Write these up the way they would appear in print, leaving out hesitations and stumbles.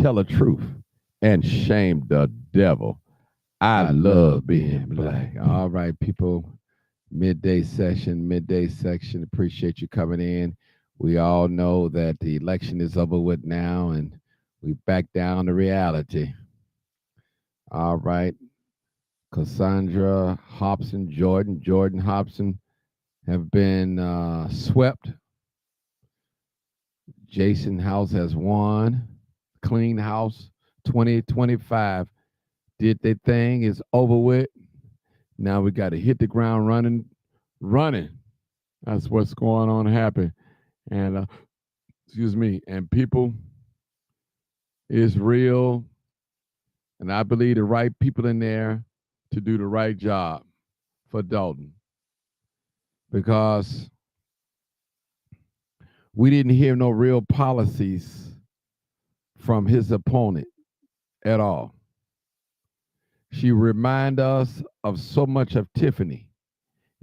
tell the truth and shame the devil. I love being black. All right, people. Midday section. Appreciate you coming in. We all know that the election is over with now, and we back down to reality. All right. Casundra, Hopson, Jordan Hopson have been swept. Jason House has won. Clean House 2025 did their thing. It's over with. Now we got to hit the ground running. That's what's going on happen. And excuse me. And people, it's real. And I believe the right people in there to do the right job for Dalton. Because we didn't hear no real policies from his opponent at all. She reminded us of so much of Tiffany,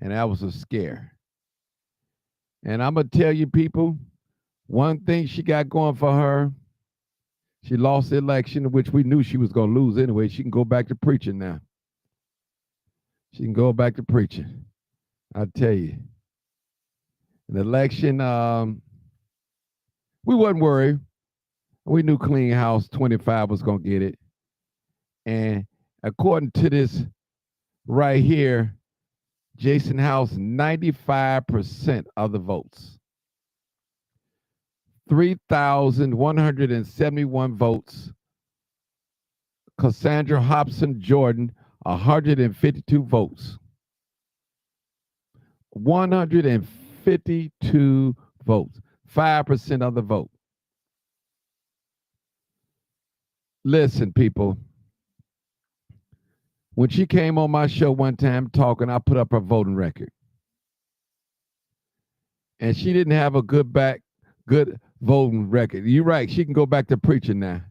and that was a scare. And I'm going to tell you, people, one thing she got going for her, she lost the election, which we knew she was going to lose anyway. She can go back to preaching now. She can go back to preaching. I tell you. An election, we wasn't worried. We knew Clean House 25 was going to get it. And according to this right here, Jason House, 95% of the votes. 3,171 votes. Casundra Hopson Jordan, 152 votes. 152 votes. 5% of the vote. Listen, people. When she came on my show one time talking, I put up her voting record. And she didn't have a good voting record. You're right. She can go back to preaching now.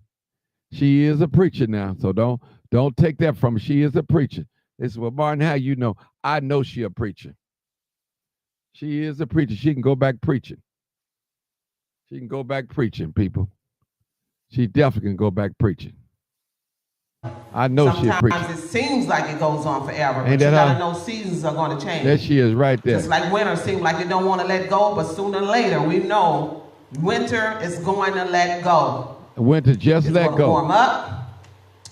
She is a preacher now. So don't take that from her. She is a preacher. This is what Martin, how you know. I know she a preacher. She is a preacher. She can go back preaching. She can go back preaching, people. She definitely can go back preaching. I know she a preacher. Sometimes it seems like it goes on forever, but you gotta know seasons are going to change. There she is right there. Just like winter seems like it don't want to let go, but sooner or later we know winter is going to let go. Winter just let go. It's going to warm up.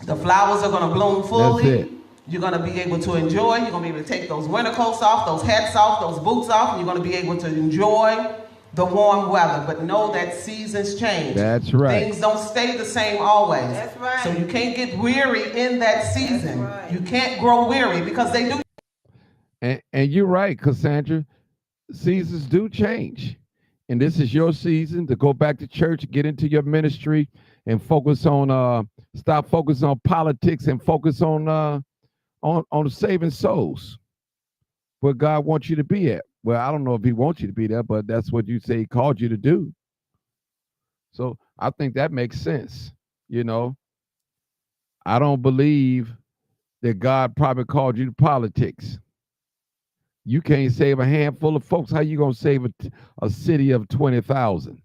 The flowers are going to bloom fully. That's it. You're going to be able to enjoy. You're going to be able to take those winter coats off, those hats off, those boots off, and you're going to be able to enjoy the warm weather. But know that seasons change. That's right. Things don't stay the same always. That's right. So you can't get weary in that season. That's right. You can't grow weary because they do. And you're right, Casundra. Seasons do change. And this is your season to go back to church, get into your ministry, and focus on stop focusing on politics and focus on saving souls. Where God wants you to be at. Well, I don't know if he wants you to be there, but that's what you say he called you to do. So I think that makes sense. You know, I don't believe that God probably called you to politics. You can't save a handful of folks. How you going to save a city of 20,000?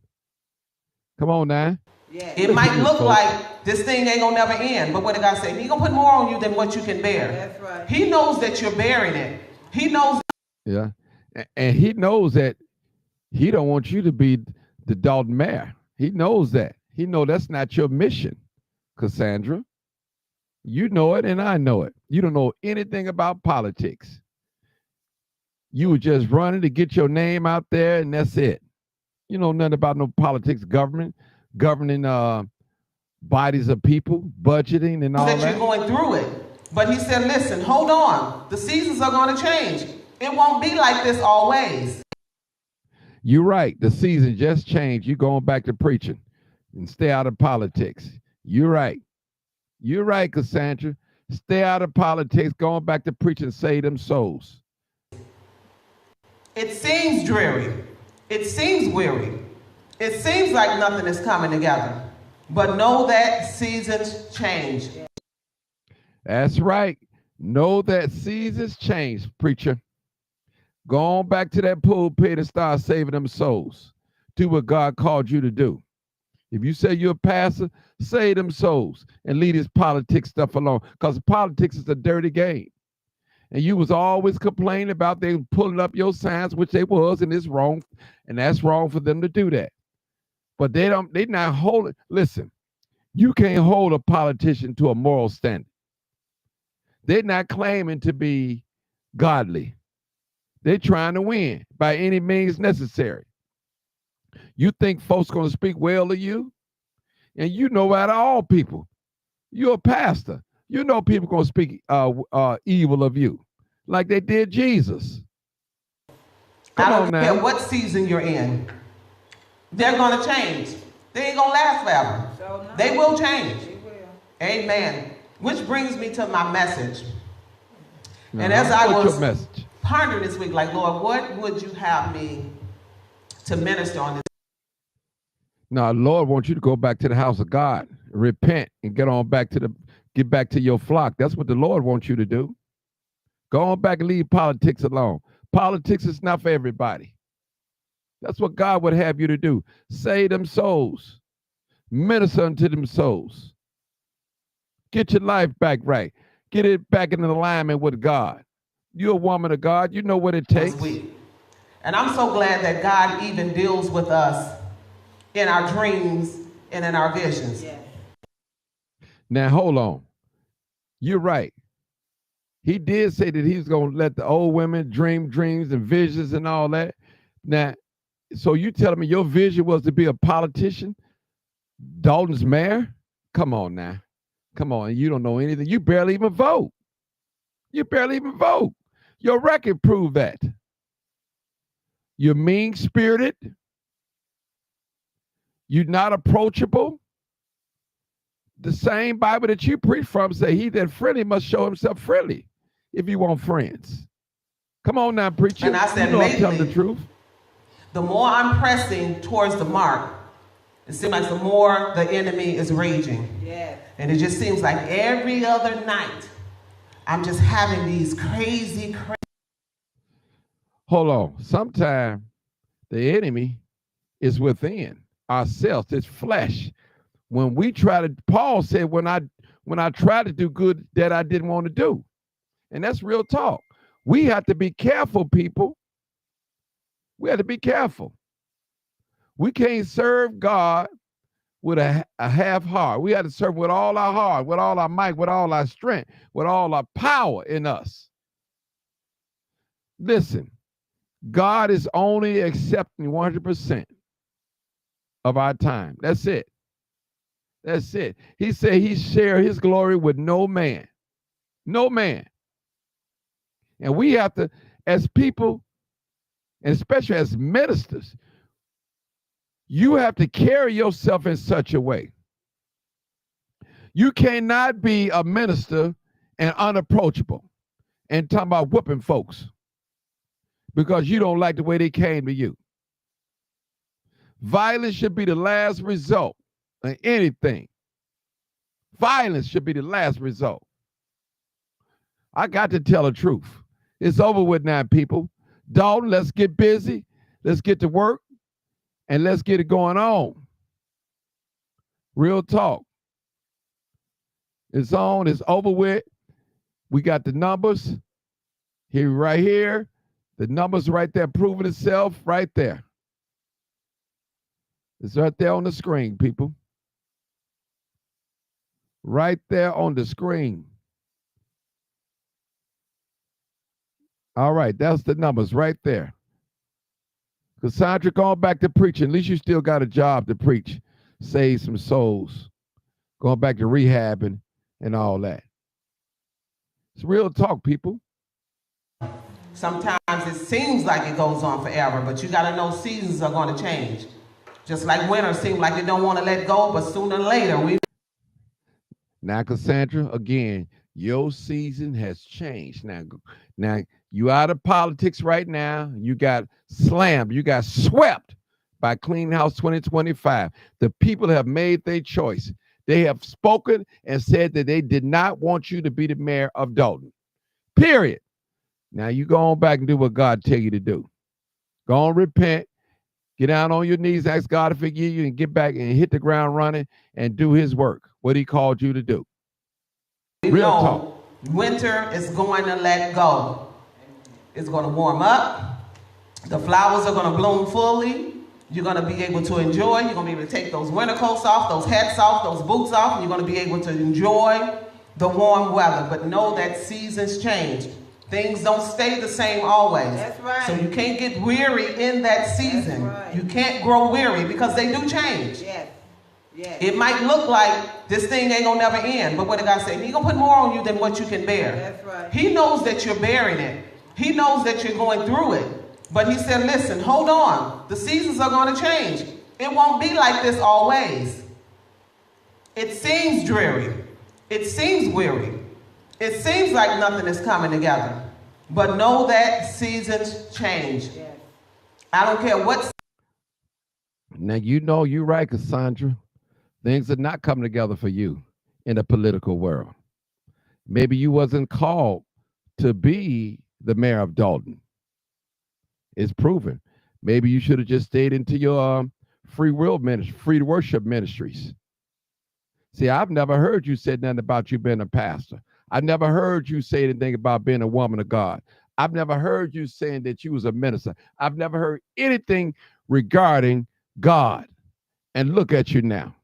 Come on now. Yeah. It might look like this thing ain't going to never end, but what did God say? He going to put more on you than what you can bear. That's right. He knows that you're bearing it. He knows. Yeah. And he knows that he don't want you to be the Dalton mayor. He knows that. He knows that's not your mission, Casundra. You know it and I know it. You don't know anything about politics. You were just running to get your name out there and that's it. You know nothing about no politics, governing bodies of people, budgeting and all that. You're going through it. But he said, listen, hold on. The seasons are going to change. It won't be like this always. You're right. The season just changed. You're going back to preaching and stay out of politics. You're right. You're right, Casundra. Stay out of politics, going back to preaching, save them souls. It seems dreary. It seems weary. It seems like nothing is coming together. But know that seasons change. That's right. Know that seasons change, preacher. Go on back to that pulpit and start saving them souls. Do what God called you to do. If you say you're a pastor, save them souls and leave this politics stuff alone. Because politics is a dirty game. And you was always complaining about they pulling up your signs, which they was, and it's wrong. And that's wrong for them to do that. But they not holding. Listen, you can't hold a politician to a moral standard. They're not claiming to be godly. They're trying to win by any means necessary. You think folks going to speak well of you? And you know out of all people, you're a pastor. You know people going to speak evil of you like they did Jesus. I don't care what season you're in. They're going to change. They ain't going to last forever. So no. They will change. They will. Amen. Which brings me to my message. Now, and as I was your message? Pondering this week, like, Lord, what would you have me to minister on this? Now, Lord wants you to go back to the house of God, repent, and get back to your flock. That's what the Lord wants you to do. Go on back and leave politics alone. Politics is not for everybody. That's what God would have you to do. Save them souls. Minister unto them souls. Get your life back right. Get it back in alignment with God. You're a woman of God. You know what it takes. And I'm so glad that God even deals with us in our dreams and in our visions. Yeah. Now, hold on. You're right. He did say that he's going to let the old women dream dreams and visions and all that. Now, so you telling me your vision was to be a politician? Dalton's mayor? Come on now. Come on. You don't know anything. You barely even vote. You barely even vote. Your record proved that. You're mean-spirited. You're not approachable. The same Bible that you preach from say he that friendly must show himself friendly if you want friends. Come on now, preacher. And I said, you know I'm telling the truth. The more I'm pressing towards the mark, it seems like the more the enemy is raging. Yeah. And it just seems like every other night, I'm just having these crazy. Hold on. Sometimes the enemy is within ourselves. It's flesh. When we try to, Paul said, when I try to do good that I didn't want to do. And that's real talk. We have to be careful, people. We have to be careful. We can't serve God with a half heart. We have to serve with all our heart, with all our might, with all our strength, with all our power in us. Listen, God is only accepting 100% of our time. That's it. That's it. He said he shared his glory with no man. No man. And we have to, as people, and especially as ministers, you have to carry yourself in such a way. You cannot be a minister and unapproachable and talking about whooping folks because you don't like the way they came to you. Violence should be the last result of anything. Violence should be the last result. I got to tell the truth. It's over with now, people. Dalton, let's get busy. Let's get to work. And let's get it going on. Real talk. It's on. It's over with. We got the numbers here, right here. The numbers right there proving itself right there. It's right there on the screen, people. Right there on the screen. All right, that's the numbers right there. Casundra, going back to preaching. At least you still got a job to preach. Save some souls. Going back to rehabbing and all that. It's real talk, people. Sometimes it seems like it goes on forever, but you got to know seasons are going to change. Just like winter seems like it don't want to let go, but sooner or later we... Now, Casundra, again, your season has changed. Now you out of politics right now. You got slammed. You got swept by Clean House 2025. The people have made their choice. They have spoken and said that they did not want you to be the mayor of Dalton. Period. Now you go on back and do what God tell you to do. Go on, repent. Get down on your knees, ask God to forgive you, and get back and hit the ground running and do his work, what he called you to do. Real talk. Winter is going to let go. It's going to warm up. The flowers are going to bloom fully. You're going to be able to enjoy. You're going to be able to take those winter coats off, those hats off, those boots off, and you're going to be able to enjoy the warm weather. But know that seasons change. Things don't stay the same always. That's right. So you can't get weary in that season. That's right. You can't grow weary because they do change. Yes. Yes. It might look like this thing ain't gonna never end, but what did God say? He gonna put more on you than what you can bear. That's right. He knows that you're bearing it. He knows that you're going through it. But he said, listen, hold on. The seasons are gonna change. It won't be like this always. It seems dreary. It seems weary. It seems like nothing is coming together. But know that seasons change. Yes. I don't care what. Now, you know you're right, Casundra. Things are not coming together for you in the political world. Maybe you wasn't called to be the mayor of Dalton. It's proven. Maybe you should have just stayed into your free will ministry, free worship ministries. See, I've never heard you say nothing about you being a pastor. I've never heard you say anything about being a woman of God. I've never heard you saying that you was a minister. I've never heard anything regarding God. And look at you now.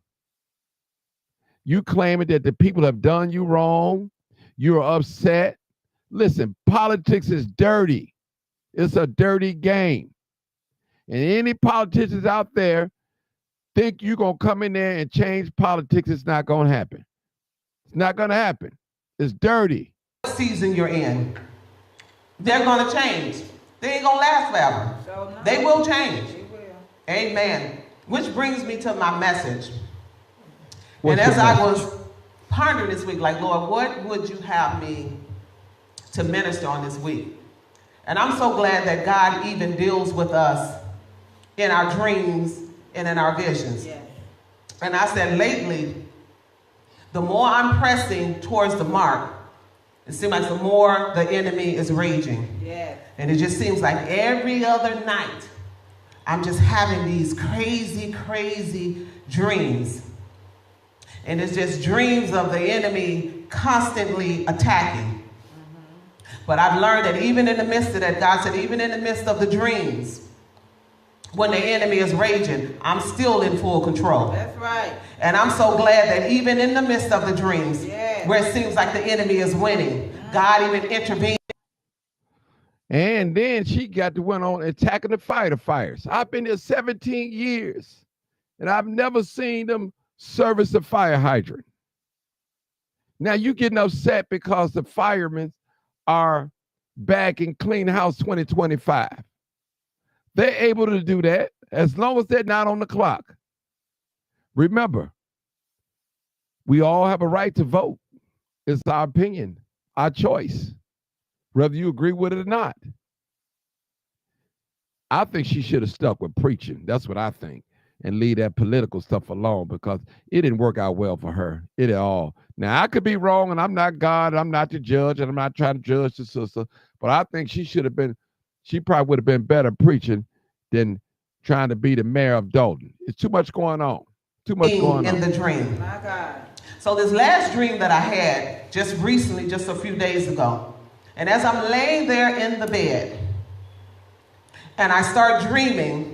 You claiming that the people have done you wrong. You're upset. Listen, politics is dirty. It's a dirty game. And any politicians out there think you're going to come in there and change politics, it's not going to happen. It's not going to happen. It's dirty. What season you're in, they're going to change. They ain't going to last forever. So no. They will change. They will. Amen. Which brings me to my message. What's and as your I message? was pondering this week, like, Lord, what would you have me to minister on this week? And I'm so glad that God even deals with us in our dreams and in our visions. Yes. And I said, lately, the more I'm pressing towards the mark, it seems like the more the enemy is raging. Yes. And it just seems like every other night, I'm just having these crazy, crazy dreams. And it's just dreams of the enemy constantly attacking. But I've learned that even in the midst of that, God said, even in the midst of the dreams, when the enemy is raging, I'm still in full control. That's right. And I'm so glad that even in the midst of the dreams, Yes. where it seems like the enemy is winning, God even intervened. And then she got to went on attacking the firefighters. I've been here 17 years, and I've never seen them service a fire hydrant. Now you getting upset because the firemen are back in Clean House 2025. They're able to do that as long as they're not on the clock. Remember, we all have a right to vote. It's our opinion, our choice, whether you agree with it or not. I think she should have stuck with preaching. That's what I think. And leave that political stuff alone because it didn't work out well for her. It at all. Now, I could be wrong, and I'm not God. I'm not the judge, and I'm not trying to judge the sister. But I think she probably would have been better preaching than trying to be the mayor of Dalton. It's too much going on. Too much going on. In the dream. My God. So this last dream that I had just recently, just a few days ago, and as I'm laying there in the bed, and I start dreaming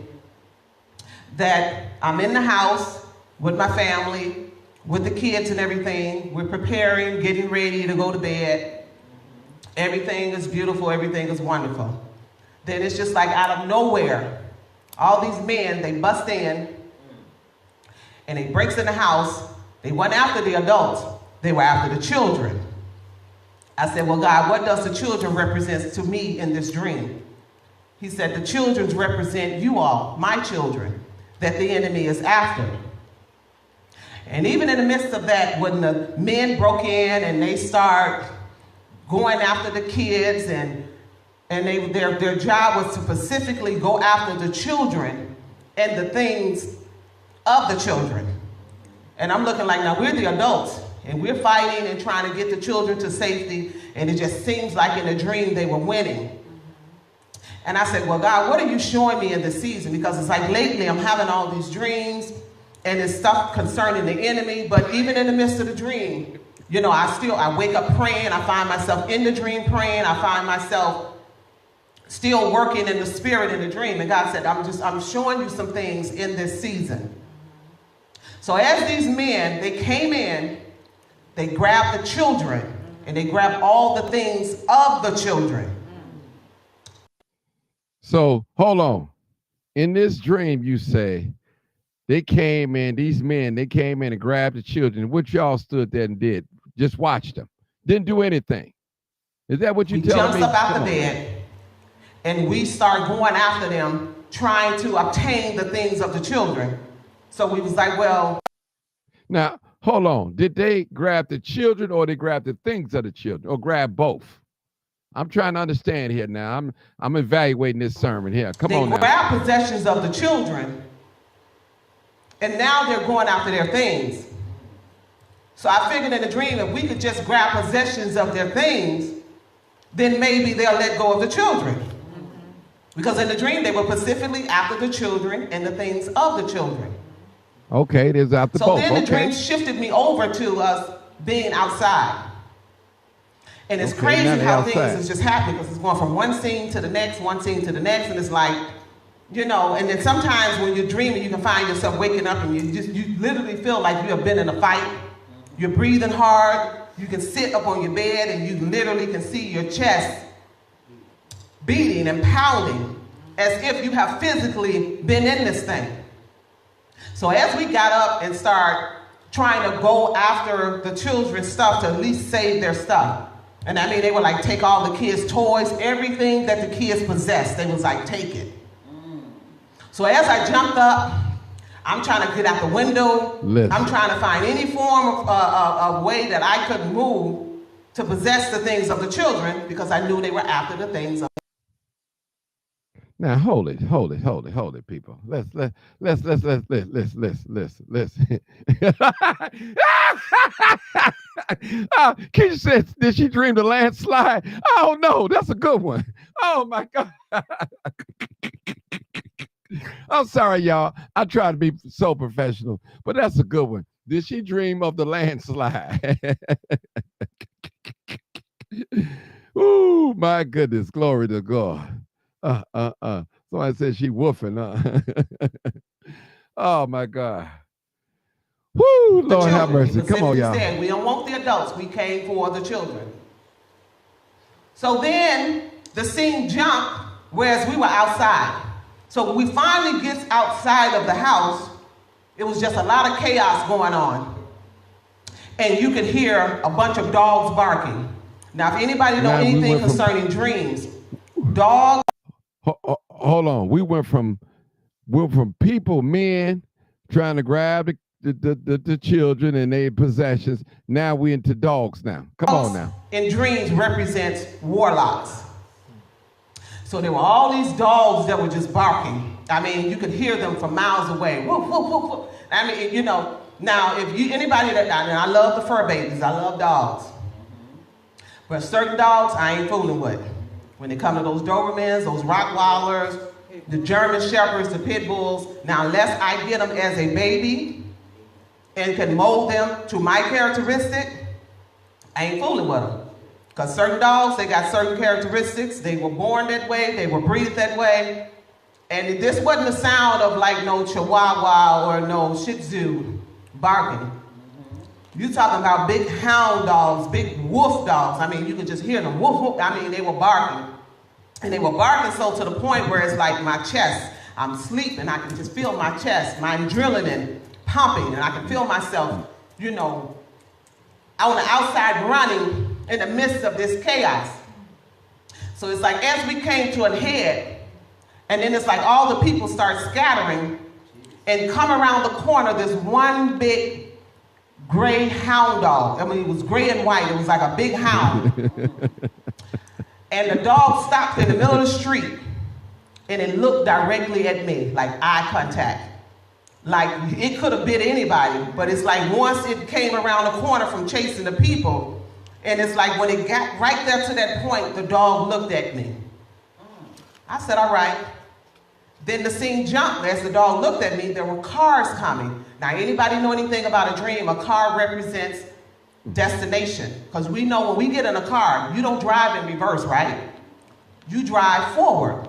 that I'm in the house with my family, with the kids and everything. We're preparing, getting ready to go to bed. Everything is beautiful. Everything is wonderful. Then it's just like out of nowhere, all these men, they bust in and they breaks in the house. They went after the adults. They were after the children. I said, well, God, what does the children represent to me in this dream? He said, the children represent you all, my children, that the enemy is after. And even in the midst of that, when the men broke in and they start going after the kids and their job was to specifically go after the children and the things of the children. And I'm looking like, now we're the adults and we're fighting and trying to get the children to safety. And it just seems like in a dream they were winning. And I said, well, God, what are you showing me in this season? Because it's like lately I'm having all these dreams and it's stuff concerning the enemy. But even in the midst of the dream, you know, I wake up praying. I find myself in the dream praying. I find myself still working in the spirit in the dream. And God said, I'm showing you some things in this season. So as these men, they came in, they grabbed the children and they grabbed all the things of the children. So hold on. In this dream, you say they came in, these men, they came in and grabbed the children. What y'all stood there and did? Just watched them. Didn't do anything. Is that what you telling me? We jumped up out the bed and we started going after them, trying to obtain the things of the children. So we was like, well. Now, hold on. Did they grab the children or they grab the things of the children or grab both? I'm trying to understand here now. I'm evaluating this sermon here. Come on now. They grabbed possessions of the children, and now they're going after their things. So I figured in a dream, if we could just grab possessions of their things, then maybe they'll let go of the children. Because in the dream, they were specifically after the children and the things of the children. Okay, there's after both. So then the dream shifted me over to us being outside. And it's crazy how things is just happening because it's going from one scene to the next, one scene to the next, and it's like, you know, and then sometimes when you're dreaming, you can find yourself waking up and you literally feel like you have been in a fight. You're breathing hard. You can sit up on your bed and you literally can see your chest beating and pounding as if you have physically been in this thing. So as we got up and started trying to go after the children's stuff to at least save their stuff, and I mean, they would like take all the kids' toys, everything that the kids possessed, they was like, take it. So as I jumped up, I'm trying to get out the window. Listen. I'm trying to find any form of way that I could move to possess the things of the children because I knew they were after the things of. Now hold it, people. Let's. Keisha said, did she dream the landslide? Oh no, that's a good one. Oh my God. I'm sorry, y'all. I try to be so professional, but that's a good one. Did she dream of the landslide? Ooh, my goodness, glory to God. Somebody said she woofing, Oh my God. Woo, Lord have mercy. Come on, y'all. We don't want the adults. We came for the children. So then the scene jumped, whereas we were outside. So when we finally get outside of the house, it was just a lot of chaos going on. And you could hear a bunch of dogs barking. Now, if anybody know anything concerning dreams, dogs. Hold on. We went from people, men, trying to grab the children and their possessions. Now we into dogs now. Come on now. In dreams represents warlocks. So there were all these dogs that were just barking. I mean, you could hear them from miles away. Woof, woof, woof, woof. I mean, you know, now if anybody that, I love the fur babies, I love dogs. But certain dogs I ain't fooling with. When it comes to those Dobermans, those Rottweilers, the German Shepherds, the Pit Bulls, now unless I get them as a baby and can mold them to my characteristic, I ain't fooling with them. Because certain dogs, they got certain characteristics. They were born that way. They were breathed that way. And this wasn't the sound of like no Chihuahua or no Shih Tzu barking. You're talking about big hound dogs, big wolf dogs. I mean, you could just hear them. Woof, woof. I mean, they were barking. And they were barking so to the point where it's like my chest, I'm sleeping. I can just feel my chest, my adrenaline pumping. And I can feel myself, you know, on the outside running in the midst of this chaos. So it's like as we came to a head, and then it's like all the people start scattering and come around the corner, this one big gray hound dog. I mean, it was gray and white. It was like a big hound. And the dog stopped in the middle of the street and it looked directly at me, like eye contact. Like it could have bit anybody, but it's like once it came around the corner from chasing the people, and it's like when it got right there to that point, the dog looked at me. I said, all right. Then the scene jumped. As the dog looked at me, there were cars coming. Now, anybody know anything about a dream? A car represents destination. Because we know when we get in a car, you don't drive in reverse, right? You drive forward.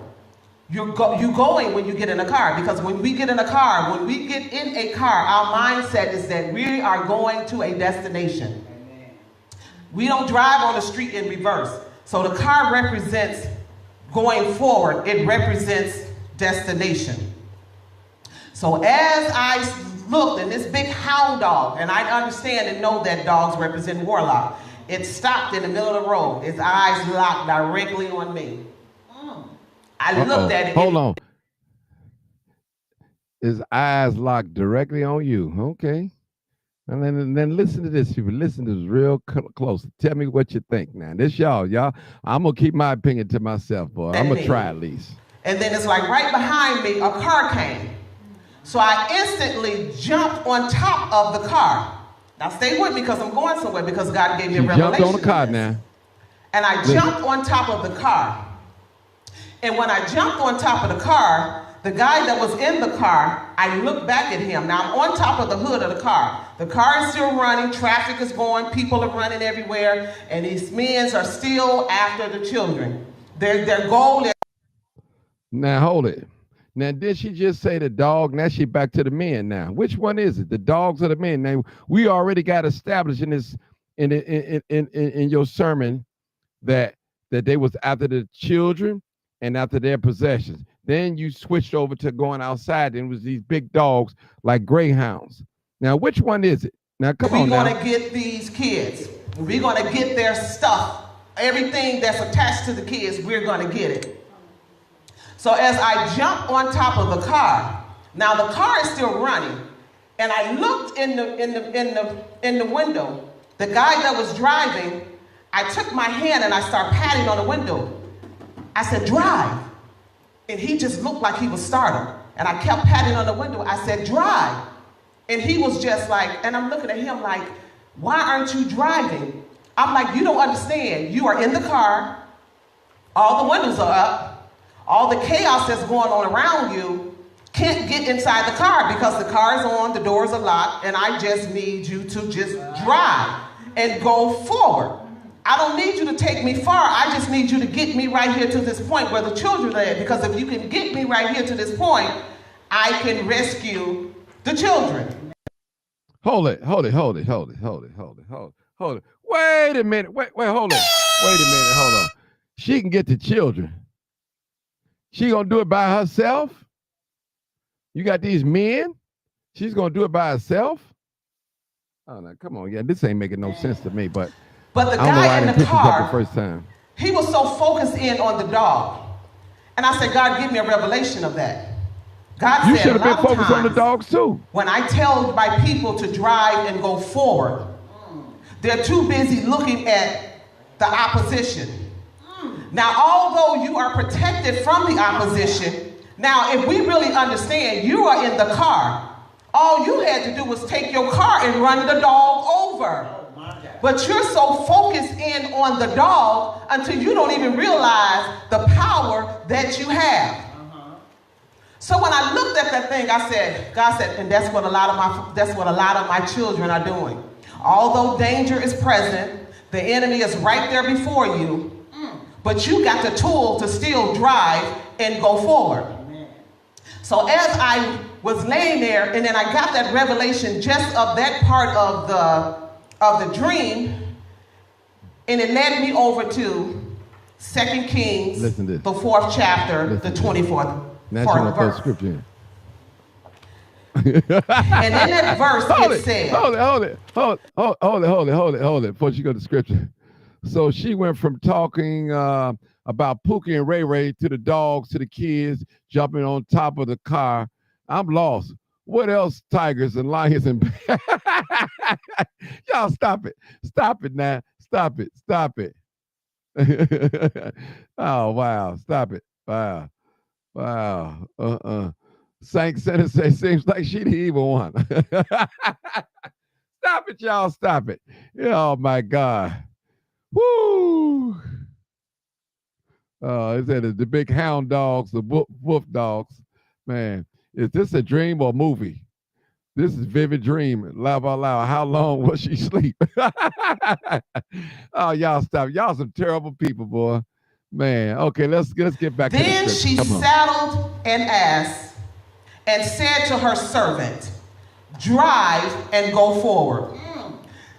You're going when you get in a car. Because when we get in a car, when we get in a car, our mindset is that we are going to a destination. Amen. We don't drive on the street in reverse. So the car represents going forward. It represents destination. So as I looked, and this big hound dog, and I understand and know that dogs represent warlock, it stopped in the middle of the road. Its eyes locked directly on me. I looked at it. Hold on. His eyes locked directly on you. Okay. And then listen to this, people. Listen to this real close. Tell me what you think now. This y'all. I'm going to keep my opinion to myself, boy. I'm going to try at least. And then it's like right behind me, a car came. So I instantly jumped on top of the car. Now stay with me because I'm going somewhere because God gave me a revelation. Jumped on the car now. And I jumped on top of the car. And when I jumped on top of the car, the guy that was in the car, I looked back at him. Now I'm on top of the hood of the car. The car is still running, traffic is going, people are running everywhere, and these men are still after the children. Their goal is... Now hold it. Now did she just say the dog? Now she back to the men now. Which one is it? The dogs or the men? Now we already got established in this in your sermon that they was after the children and after their possessions. Then you switched over to going outside, and it was these big dogs like greyhounds. Now, which one is it? Now, come on now. We're going to get these kids. We're going to get their stuff. Everything that's attached to the kids, we're going to get it. So as I jump on top of the car, now the car is still running, and I looked in the window. The guy that was driving, I took my hand and I started patting on the window. I said, drive. And he just looked like he was startled. And I kept patting on the window. I said, drive. And he was just like, and I'm looking at him like, why aren't you driving? I'm like, you don't understand. You are in the car. All the windows are up. All the chaos that's going on around you can't get inside the car because the car is on, the doors are locked, and I just need you to just drive and go forward. I don't need you to take me far. I just need you to get me right here to this point where the children are at. Because if you can get me right here to this point, I can rescue the children. Hold it. Wait a minute. Hold on. She can get the children. She gonna do it by herself? You got these men? She's gonna do it by herself? Oh no, come on. Yeah, this ain't making no sense to me, but the guy in the car, the first time. He was so focused in on the dog. And I said, God, give me a revelation of that. God you said, should have been focused on the dogs too. When I tell my people to drive and go forward, they're too busy looking at the opposition. Now, although you are protected from the opposition, now if we really understand, you are in the car. All you had to do was take your car and run the dog over. But you're so focused in on the dog until you don't even realize the power that you have. So when I looked at that thing, I said, God said, and that's what a lot of my children are doing. Although danger is present, the enemy is right there before you, but you got the tool to still drive and go forward. So as I was laying there, and then I got that revelation just of that part of the dream, and it led me over to 2 Kings, the 4th chapter, the 24th verse. Scripture in. And in that verse it said, hold it, before you go to scripture. So she went from talking about Pookie and Ray Ray to the dogs, to the kids, jumping on top of the car. I'm lost. What else? Tigers and lions and y'all stop it. Stop it now. Stop it. Oh, wow. Stop it. Wow. Saint Senator say seems like she the evil one. Stop it, y'all. Stop it. Oh my God. Woo. It said the big hound dogs, the wolf dogs. Man, is this a dream or movie? This is vivid dream. Laugh out loud. How long was she asleep? Oh, y'all stop. Y'all some terrible people, boy. Man. Okay, let's get back to the Then scripture. she Come on. saddled an ass and said to her servant, drive and go forward.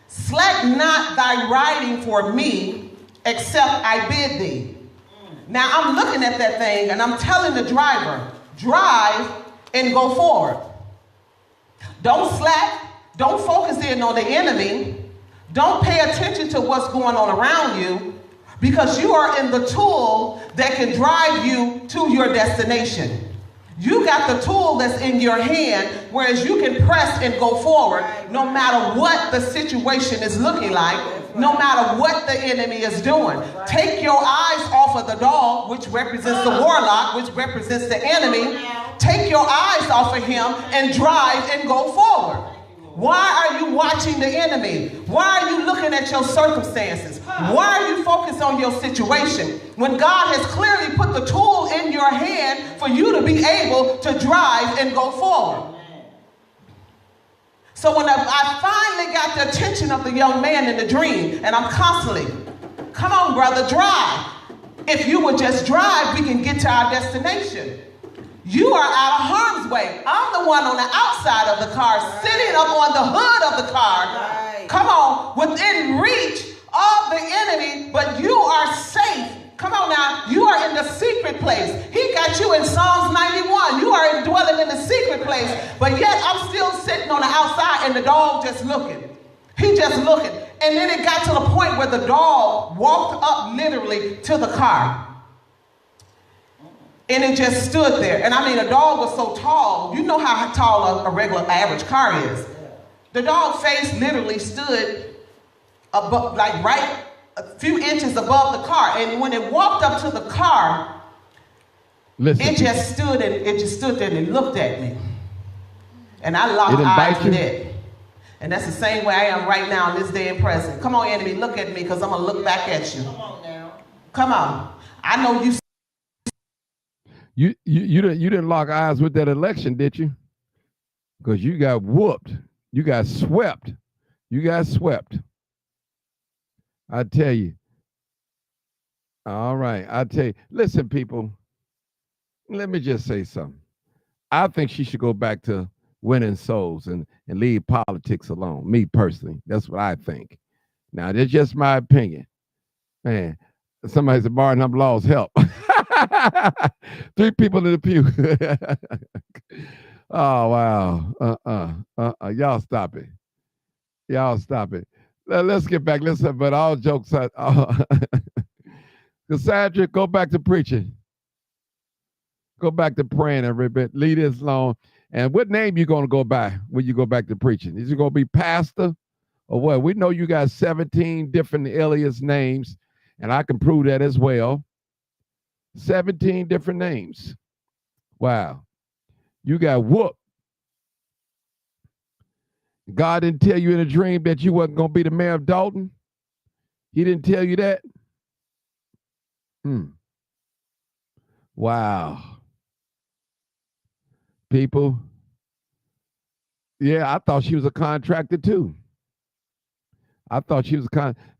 Slack not thy riding for me, except I bid thee. Now I'm looking at that thing and I'm telling the driver, drive and go forward. Don't slack. Don't focus in on the enemy. Don't pay attention to what's going on around you, because you are in the tool that can drive you to your destination. You got the tool that's in your hand, whereas you can press and go forward no matter what the situation is looking like, no matter what the enemy is doing. Take your eyes off of the dog, which represents the warlock, which represents the enemy. Take your eyes off of him and drive and go forward. Why are you watching the enemy? Why are you looking at your circumstances? Why are you focused on your situation when God has clearly put the tool in your hand for you to be able to drive and go forward? So when I finally got the attention of the young man in the dream, and I'm constantly, come on, brother, drive. If you would just drive, we can get to our destination. You are out of harm's way. I'm the one on the outside of the car, sitting up on the hood of the car. Right. Come on, within reach of the enemy, but you are safe. Come on now, you are in the secret place. He got you in Psalms 91. You are dwelling in the secret place, but yet I'm still sitting on the outside and the dog just looking. He just looking. And then it got to the point where the dog walked up literally to the car. And it just stood there. And I mean, the dog was so tall. You know how tall a regular average car is. The dog face literally stood above, like right a few inches above the car. And when it walked up to the car, it just stood there and it looked at me. And I locked eyes with it. And that's the same way I am right now in this day and present. Come on, enemy, look at me, because I'm going to look back at you. Come on now. Come on. I know you. You didn't lock eyes with that election, did you? Because you got whooped. You got swept. You got swept. I tell you. All right. I tell you. Listen, people. Let me just say something. I think she should go back to winning souls and leave politics alone. Me personally. That's what I think. Now, that's just my opinion. Man, somebody said, Martin, I'm lost. Help. 3 people in the pew. Oh, wow. Y'all stop it. Y'all stop it. Let's get back. But all jokes aside. Casundra, go back to preaching. Go back to praying and leave this alone. And what name you going to go by when you go back to preaching? Is it going to be pastor or what? We know you got 17 different alias names, and I can prove that as well. 17 different names. Wow. You got whooped. God didn't tell you in a dream that you wasn't going to be the mayor of Dalton? He didn't tell you that? Wow. People. Yeah, I thought she was a contractor too. I thought she was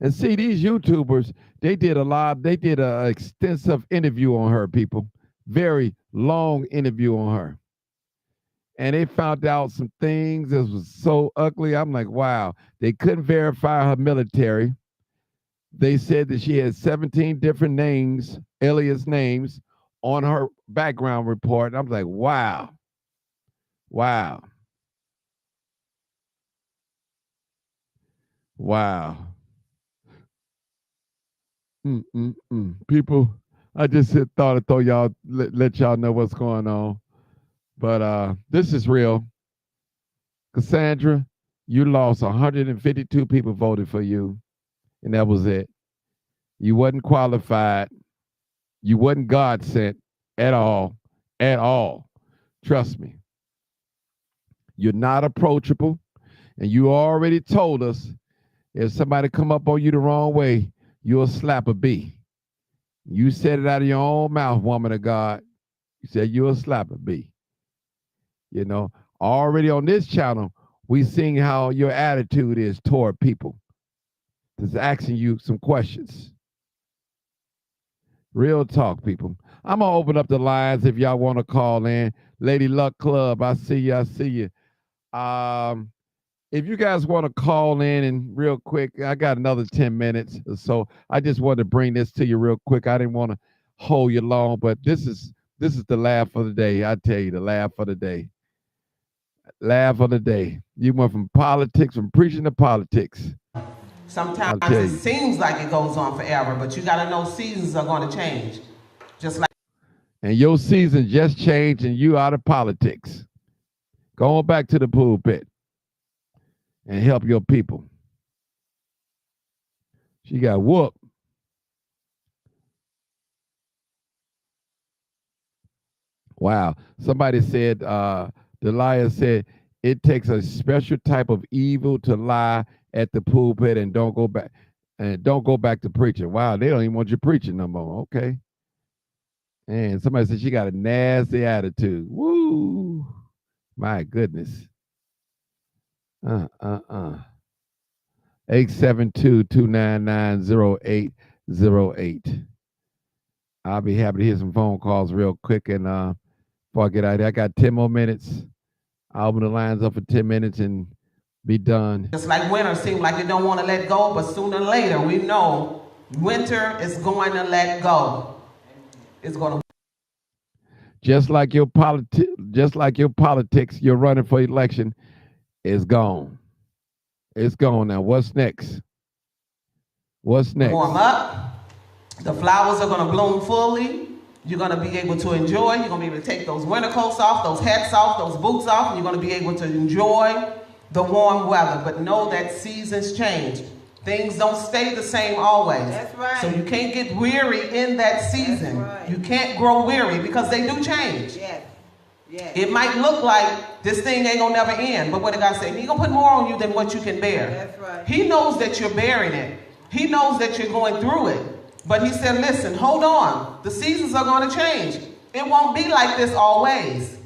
and see, these YouTubers, they did an extensive interview on her, people. Very long interview on her. And they found out some things that was so ugly. I'm like, wow. They couldn't verify her military. They said that she had 17 different names, alias names, on her background report. And I was like, wow. Wow. Wow. People, I just thought I'd throw y'all, let y'all know what's going on. But this is real. Casundra, you lost 152 people voted for you, and that was it. You wasn't qualified. You wasn't God sent at all. At all. Trust me. You're not approachable, and you already told us if somebody come up on you the wrong way, you'll slap a bee. You said it out of your own mouth, woman of God. You said you a slapper, B. You know, already on this channel, we seeing how your attitude is toward people. Just asking you some questions. Real talk, people. I'm gonna open up the lines if y'all want to call in. Lady Luck Club, I see you. I see you. If you guys want to call in and real quick, I got another 10 minutes or so. I just wanted to bring this to you real quick. I didn't want to hold you long, but this is the laugh of the day. I tell you, the laugh of the day. Laugh of the day. You went from politics, from preaching to politics. Sometimes it seems like it goes on forever, but you got to know seasons are going to change. Just like. And your season just changed and you out of politics. Going back to the pulpit and help your people. She got whooped. Wow. Somebody said, Delia said, it takes a special type of evil to lie at the pulpit and don't go back to preaching. Wow, they don't even want you preaching no more. Okay. And somebody said she got a nasty attitude. Woo. My goodness. 872-299-0808. I'll be happy to hear some phone calls real quick. And before I get out of here, I got 10 more minutes. I'll open the lines up for 10 minutes and be done. Just like winter seems like it don't want to let go, but sooner or later we know winter is going to let go. It's going to. Just like your politics, you're running for election is gone. It's gone now. What's next? What's next? Warm up. The flowers are going to bloom fully. You're going to be able to enjoy. You're going to be able to take those winter coats off, those hats off, those boots off, and you're going to be able to enjoy the warm weather. But know that seasons change. Things don't stay the same always. That's right. So you can't get weary in that season. Right. You can't grow weary because they do change. Yes. Yes. It might look like this thing ain't gonna never end, but what did God say? He gonna put more on you than what you can bear. That's right. He knows that you're bearing it. He knows that you're going through it. But he said, listen, hold on. The seasons are gonna change. It won't be like this always.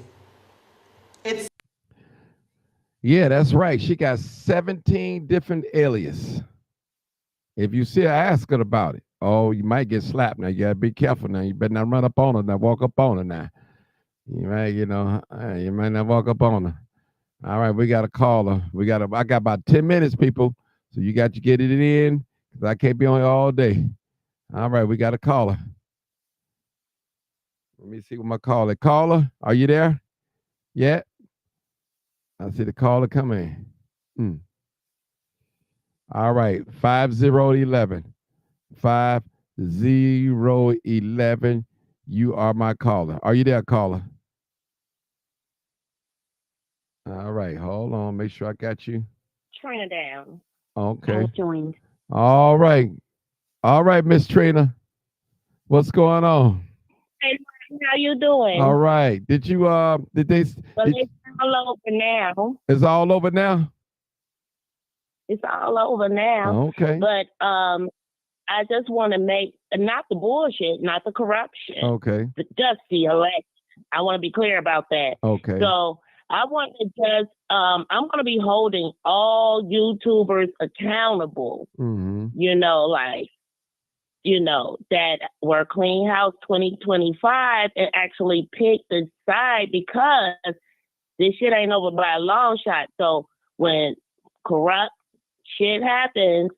Yeah, that's right. She got 17 different aliases. If you see her, ask her about it. Oh, you might get slapped now. You gotta be careful now. You better not run up on her now. Walk up on her now. You might, you might not walk up on her. All right, we got a caller. I got about 10 minutes, people. So you got to get it in because I can't be on here all day. All right, we got a caller. Let me see what my caller. Caller, are you there? Yeah. I see the caller coming in. All right, 5011. 5011. You are my caller. Are you there, caller? All right, hold on. Make sure I got you. Trina down. Okay. Joined. All right, Miss Trina. What's going on? Hey, how you doing? All right. Did you It's all over now. It's all over now? It's all over now. Okay. But I just want to make not the bullshit, not the corruption. Okay. But just the election. I want to be clear about that. Okay. So I want to just I'm going to be holding all YouTubers accountable. Mm-hmm. That were Clean House 2025 and actually pick the side because this shit ain't over by a long shot. So when corrupt shit happens,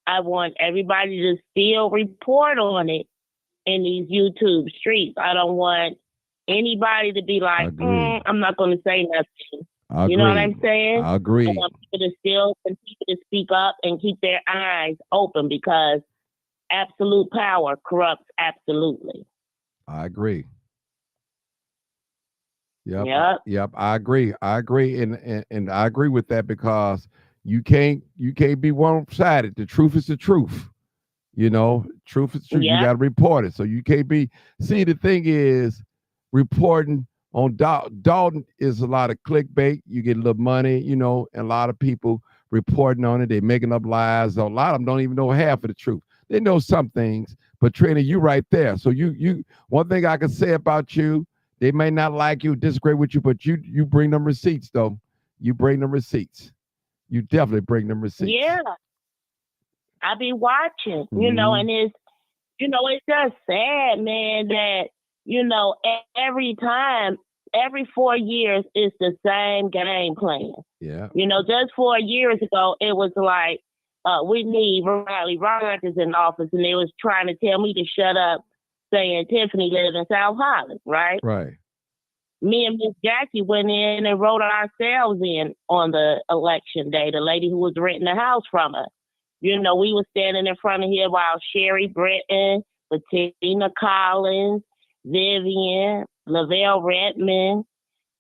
I want everybody to still report on it in these YouTube streets. I don't want anybody to be like, I'm not going to say nothing. You know what I'm saying? I agree. I want people to still continue to speak up and keep their eyes open because absolute power corrupts absolutely. I agree. Yep. I agree. And I agree with that because you can't be one-sided. The truth is the truth. Truth is truth. Yep. You got to report it. So you can't be. See, the thing is, reporting on Dalton is a lot of clickbait. You get a little money, and a lot of people reporting on it. They're making up lies. A lot of them don't even know half of the truth. They know some things, But Trina, you right there. So you one thing I can say about you, they may not like you, disagree with you, but you bring them receipts though. You bring them receipts. You definitely bring them receipts. Yeah, I be watching, Mm-hmm. and it's just sad, man, that, every time, every 4 years, it's the same game plan. Yeah. Just 4 years ago, it was like, we need Riley Rogers in office, and they was trying to tell me to shut up, saying Tiffany lives in South Holland, right? Right. Me and Miss Jackie went in and wrote ourselves in on the election day, the lady who was renting the house from us. We were standing in front of here while Sherry Britton, Bettina Collins, Vivian, Lavelle Redmond,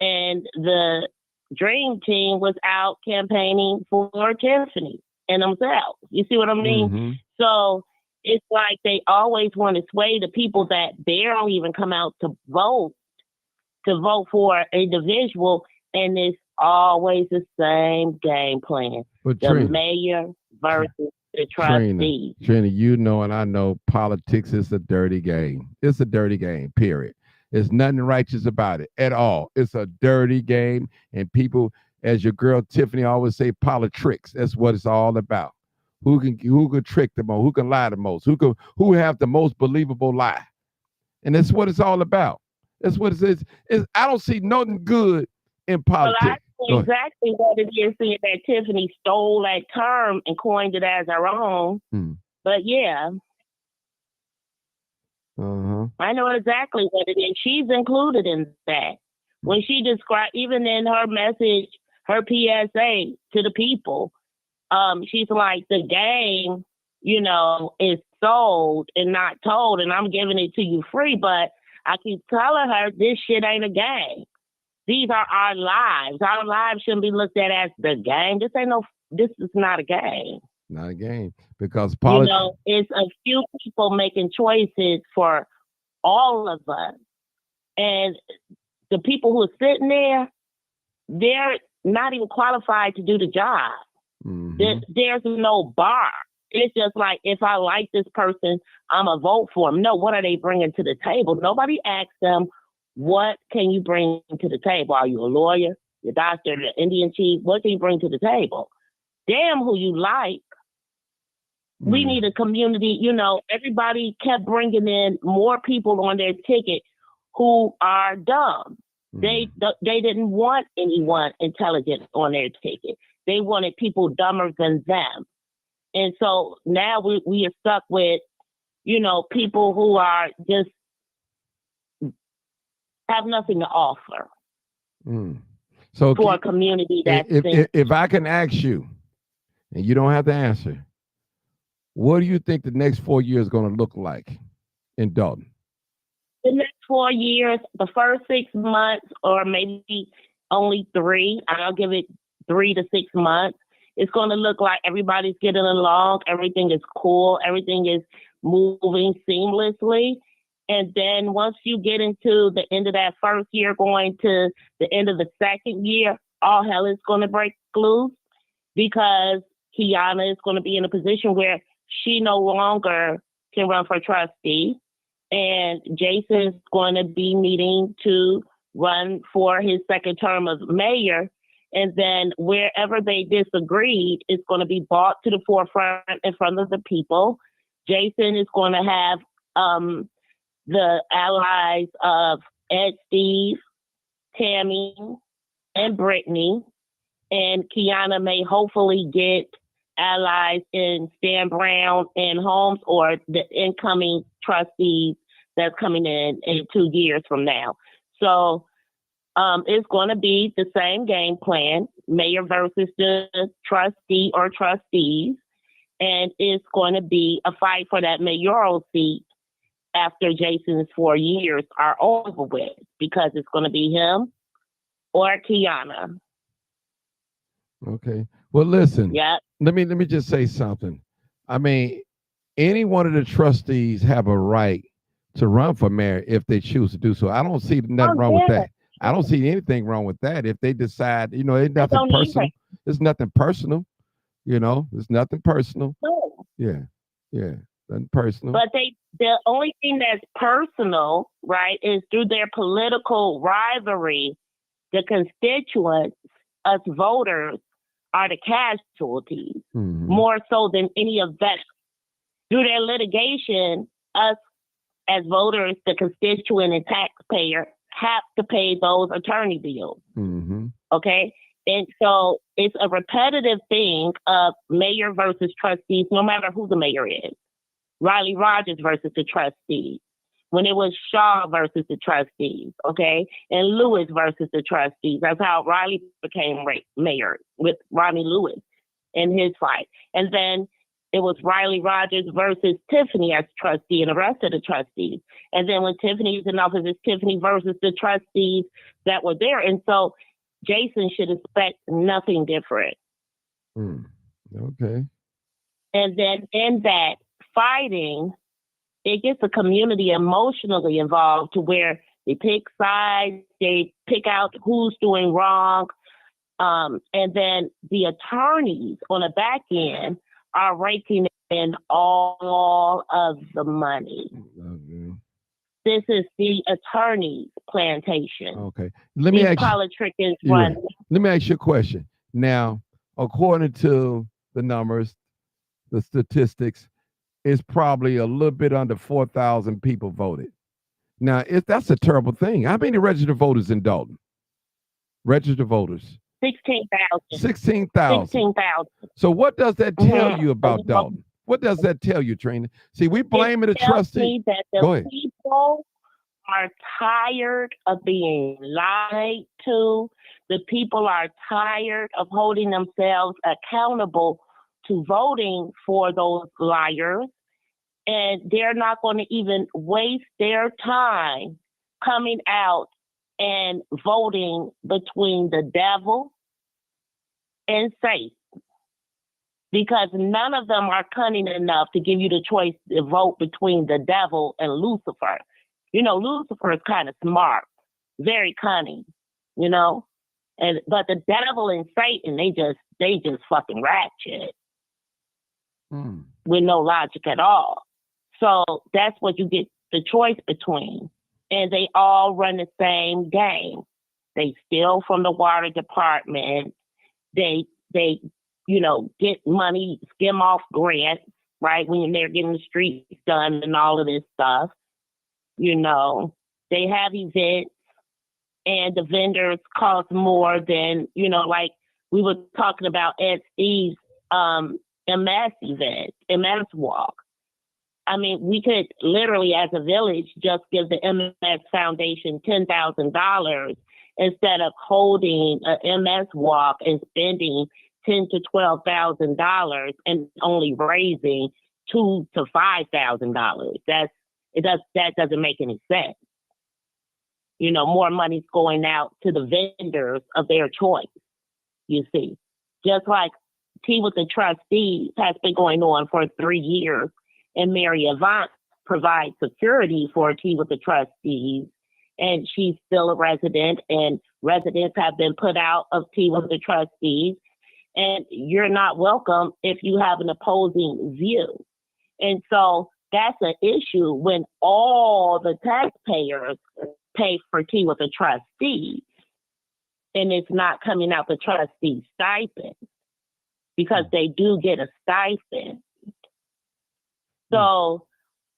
and the Dream Team was out campaigning for Tiffany and themselves. You see what I mean? Mm-hmm. So it's like they always want to sway the people that barely even come out to vote for an individual, and it's always the same game plan. But the Trina, mayor versus the trustees. Trina, and I know politics is a dirty game. It's a dirty game, period. There's nothing righteous about it at all. It's a dirty game, and people, as your girl Tiffany always say, politics. That's what it's all about. Who can trick the most? Who can lie the most? Who have the most believable lie? And that's what it's all about. That's what it is. I don't see nothing good in politics. Well, I know exactly what it is, seeing that Tiffany stole that term and coined it as her own. But yeah. I know exactly what it is. She's included in that. When she described, even in her message, her PSA to the people, she's like, the game, is sold and not told, and I'm giving it to you free, but I keep telling her this shit ain't a game. These are our lives. Our lives shouldn't be looked at as the game. This is not a game. Not a game. Because it's a few people making choices for all of us. And the people who are sitting there, they're not even qualified to do the job. There's no bar. It's just like, if I like this person, I'm going to vote for them. No, what are they bringing to the table? Nobody asks them, what can you bring to the table? Are you a lawyer, your doctor, the Indian chief? What can you bring to the table? Damn who you like. We need a community. Everybody kept bringing in more people on their ticket who are dumb. They didn't want anyone intelligent on their ticket. They wanted people dumber than them. And so now we are stuck with, people who are just have nothing to offer. So for a community that's if I can ask you, and you don't have to answer, what do you think the next 4 years is going to look like in Dalton? The next 4 years, the first 6 months, or maybe only 3, I'll give it 3 to 6 months. It's going to look like everybody's getting along. Everything is cool. Everything is moving seamlessly. And then once you get into the end of that first year, going to the end of the second year, all hell is going to break loose, because Kiana is going to be in a position where she no longer can run for trustee. And Jason is going to be needing to run for his second term as mayor. And then wherever they disagreed, it's going to be brought to the forefront in front of the people. Jason is going to have the allies of Ed Steve, Tammy, and Brittany. And Kiana may hopefully get allies in Stan Brown and Holmes, or the incoming trustees that's coming in 2 years from now. So it's going to be the same game plan, mayor versus the trustee or trustees. And it's going to be a fight for that mayoral seat after Jason's 4 years are over with, because it's going to be him or Kiana. Okay. Well, listen. Yeah. Let me just say something. I mean, any one of the trustees have a right to run for mayor if they choose to do so. I don't see nothing wrong with that. I don't see anything wrong with that. If they decide, it's nothing personal. It's nothing personal. It's nothing personal. No. Yeah. Nothing personal. But the only thing that's personal, right, is through their political rivalry, the constituents, us voters, are the casualties, more so than any of that. Through their litigation, us as voters, the constituent and taxpayer, have to pay those attorney bills. Okay? And so it's a repetitive thing of mayor versus trustees, no matter who the mayor is. Riley Rogers versus the trustees. When it was Shaw versus the trustees, okay? And Lewis versus the trustees. That's how Riley became mayor, with Ronnie Lewis in his fight. And then it was Riley Rogers versus Tiffany as trustee and the rest of the trustees. And then when Tiffany's in office, it's Tiffany versus the trustees that were there. And so Jason should expect nothing different. Okay. And then in that fighting, it gets the community emotionally involved to where they pick sides, they pick out who's doing wrong. And then the attorneys on the back end are raking in all of the money. This is the attorney's plantation. Okay. Let me ask you a question. Now, according to the numbers, the statistics, it's probably a little bit under 4,000 people voted. Now, that's a terrible thing. How many registered voters in Dalton? Registered voters? 16,000. 16,000. 16,000. So what does that tell you about Dalton? What does that tell you, Trina? See, we blaming the trustee. That the people are tired of being lied to. The people are tired of holding themselves accountable to voting for those liars. And they're not going to even waste their time coming out and voting between the devil and Satan, because none of them are cunning enough to give you the choice to vote between the devil and Lucifer. You know, Lucifer is kind of smart, very cunning, you know, but the devil and Satan, they just fucking ratchet with no logic at all. So that's what you get the choice between. And they all run the same game. They steal from the water department. They get money, skim off grants, right? When they're getting the streets done and all of this stuff. You know, they have events and the vendors cost more than, you know, like we were talking about at Steve's MS event, MS walk. I mean, we could literally, as a village, just give the MS Foundation $10,000 instead of holding an MS walk and spending $10,000 to $12,000 and only raising $2,000 to $5,000. That doesn't make any sense. You know, more money's going out to the vendors of their choice. You see, just like Tea with the Trustees has been going on for 3 years. And Mary Avant provides security for Tea with the Trustees, and she's still a resident, and residents have been put out of Tea with the Trustees, and you're not welcome if you have an opposing view. And so that's an issue when all the taxpayers pay for Tea with the Trustees, and it's not coming out the trustee stipend, because they do get a stipend. So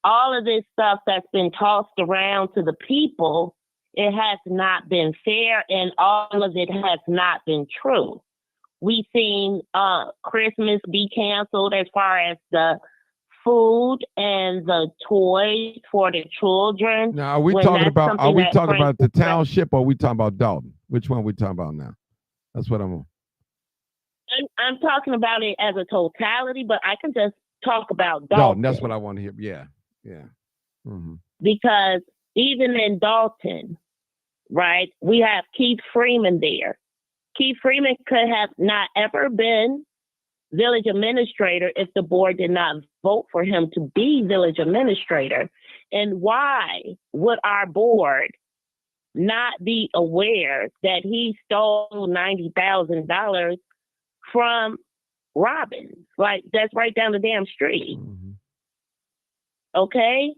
all of this stuff that's been tossed around to the people, it has not been fair, and all of it has not been true. We've seen Christmas be canceled as far as the food and the toys for the children. Now, are we talking about the township, or are we talking about Dalton? Which one are we talking about now? That's what I'm I'm talking about it as a totality, but I can just talk about Dalton. That's what I want to hear. Yeah. Because even in Dalton, right, we have Keith Freeman there. Keith Freeman could have not ever been village administrator if the board did not vote for him to be village administrator. And why would our board not be aware that he stole $90,000 from Robbins? Like, that's right down the damn street. okay?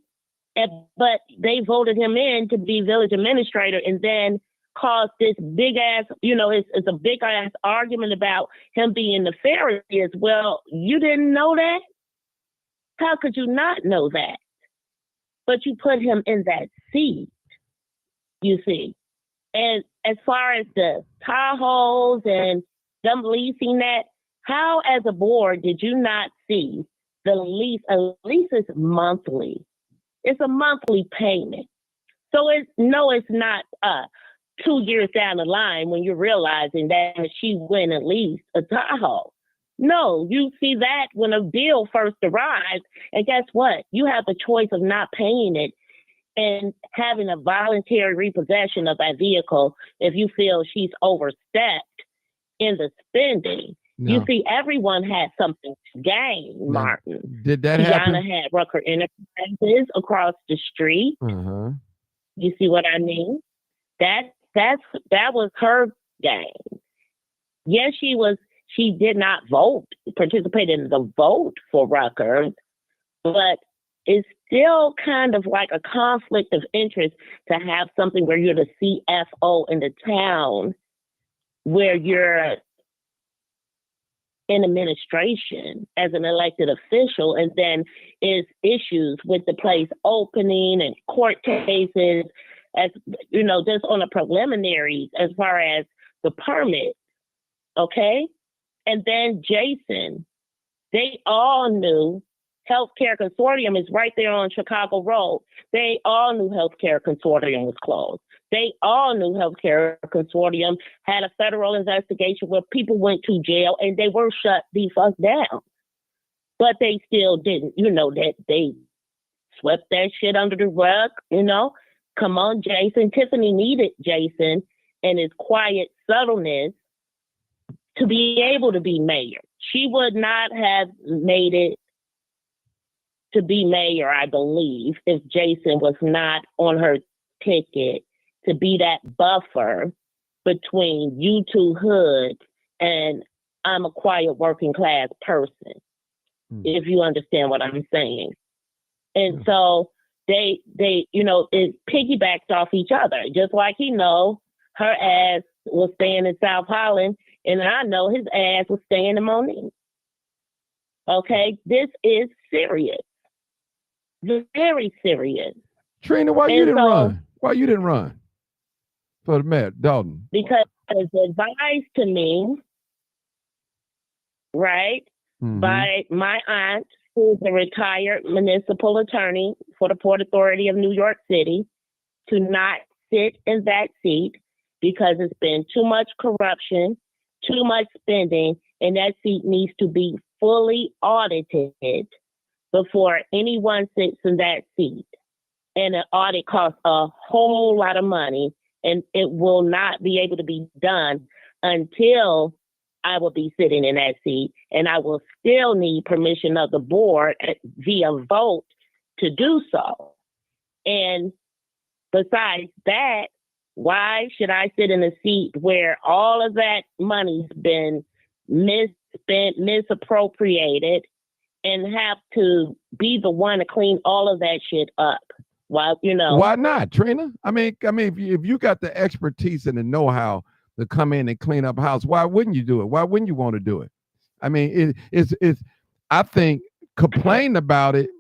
But they voted him in to be village administrator, and then caused this big ass, it's a big ass argument about him being nefarious. Well, you didn't know that? How could you not know that? But you put him in that seat, you see. And as far as the Tahoes and them leasing that, how as a board did you not see the lease? A lease is monthly. It's a monthly payment. So it's not 2 years down the line when you're realizing that she went and leased a Tahoe. No, you see that when a deal first arrives, and guess what? You have the choice of not paying it and having a voluntary repossession of that vehicle if you feel she's overstepped in the spending. No. You see, everyone had something to gain, Martin. Did that happen? Tiana had Rucker Enterprises across the street. Uh-huh. You see what I mean? That was her gain. Yes, she did not participate in the vote for Rucker, but it's still kind of like a conflict of interest to have something where you're the CFO in the town, where you're in administration as an elected official, and then is issues with the place opening and court cases, as just on a preliminary as far as the permit, okay? And then Jason, they all knew Healthcare Consortium is right there on Chicago Road. They all knew Healthcare Consortium was closed. They all knew Healthcare Consortium had a federal investigation where people went to jail and they were shut the fuck down. But they still didn't, that they swept that shit under the rug, Come on, Jason. Tiffany needed Jason and his quiet subtleness to be able to be mayor. She would not have made it to be mayor, I believe, if Jason was not on her ticket to be that buffer between you two hoods and I'm a quiet working class person, if you understand what I'm saying. And so they it piggybacked off each other, just like her ass was staying in South Holland, and I know his ass was staying in Monique. Okay, this is serious, very serious. Trina, why you didn't run? Why you didn't run for the mayor, Dalton? Because it was advised to me, right, by my aunt, who's a retired municipal attorney for the Port Authority of New York City, to not sit in that seat because it's been too much corruption, too much spending, and that seat needs to be fully audited before anyone sits in that seat. And an audit costs a whole lot of money, and it will not be able to be done until I will be sitting in that seat, and I will still need permission of the board via vote to do so. And besides that, why should I sit in a seat where all of that money's been misspent, misappropriated, and have to be the one to clean all of that shit up? Well, Why not, Trina? I mean, if you got the expertise and the know-how to come in and clean up house, why wouldn't you do it? Why wouldn't you want to do it? I mean, it's I think complain about it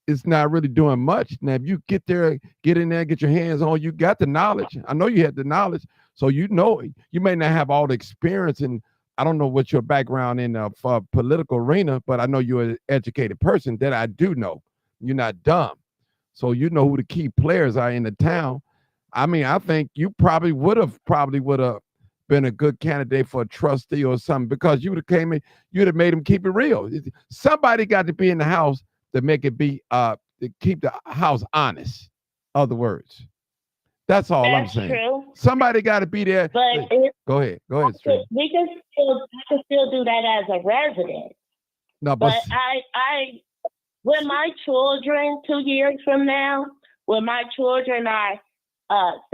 is not really doing much. Now, if you get in there, get your hands on, you got the knowledge. I know you had the knowledge, so you may not have all the experience, and I don't know what your background in for political arena, but I know you're an educated person. That I do know. You're not dumb. So you know who the key players are in the town. I mean, I think you probably would have been a good candidate for a trustee or something, because you would have came in, you'd have made them keep it real. Somebody got to be in the house to make it be to keep the house honest. Other words, that's all I'm saying. True. Somebody got to be there. But go ahead. I can still do that as a resident. No, but I with my children 2 years from now, when my children are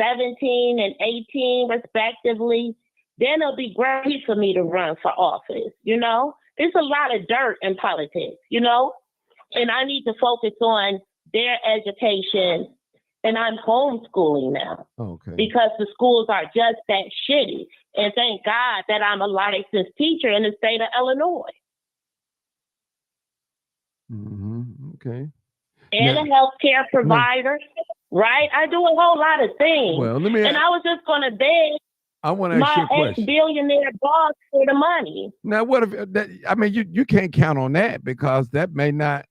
17 and 18 respectively, then it'll be great for me to run for office. There's a lot of dirt in politics, and I need to focus on their education, and I'm homeschooling now. Okay. Because the schools are just that shitty. And thank God that I'm a licensed teacher in the state of Illinois. Okay. And Now, a healthcare provider, right? I do a whole lot of things. Well, let me. And I was just going to beg I want to ask you a my question. ex-billionaire boss for the money. Now, what if that? I mean, you can't count on that because that may not.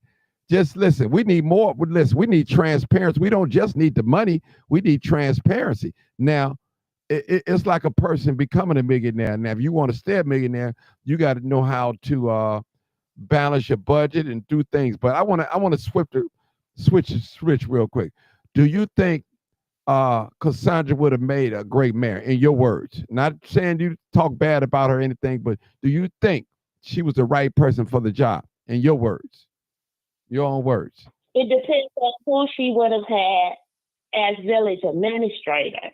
Just listen. We need more. Listen, we need transparency. We don't just need the money. We need transparency. Now, it's like a person becoming a millionaire. Now, if you want to stay a millionaire, you got to know how to balance your budget and do things. But I want to switch real quick. Do you think Casundra would have made a great mayor, in your words? Not saying you talk bad about her or anything, but do you think she was the right person for the job, in your words? Your own words. It depends on who she would have had as village administrator.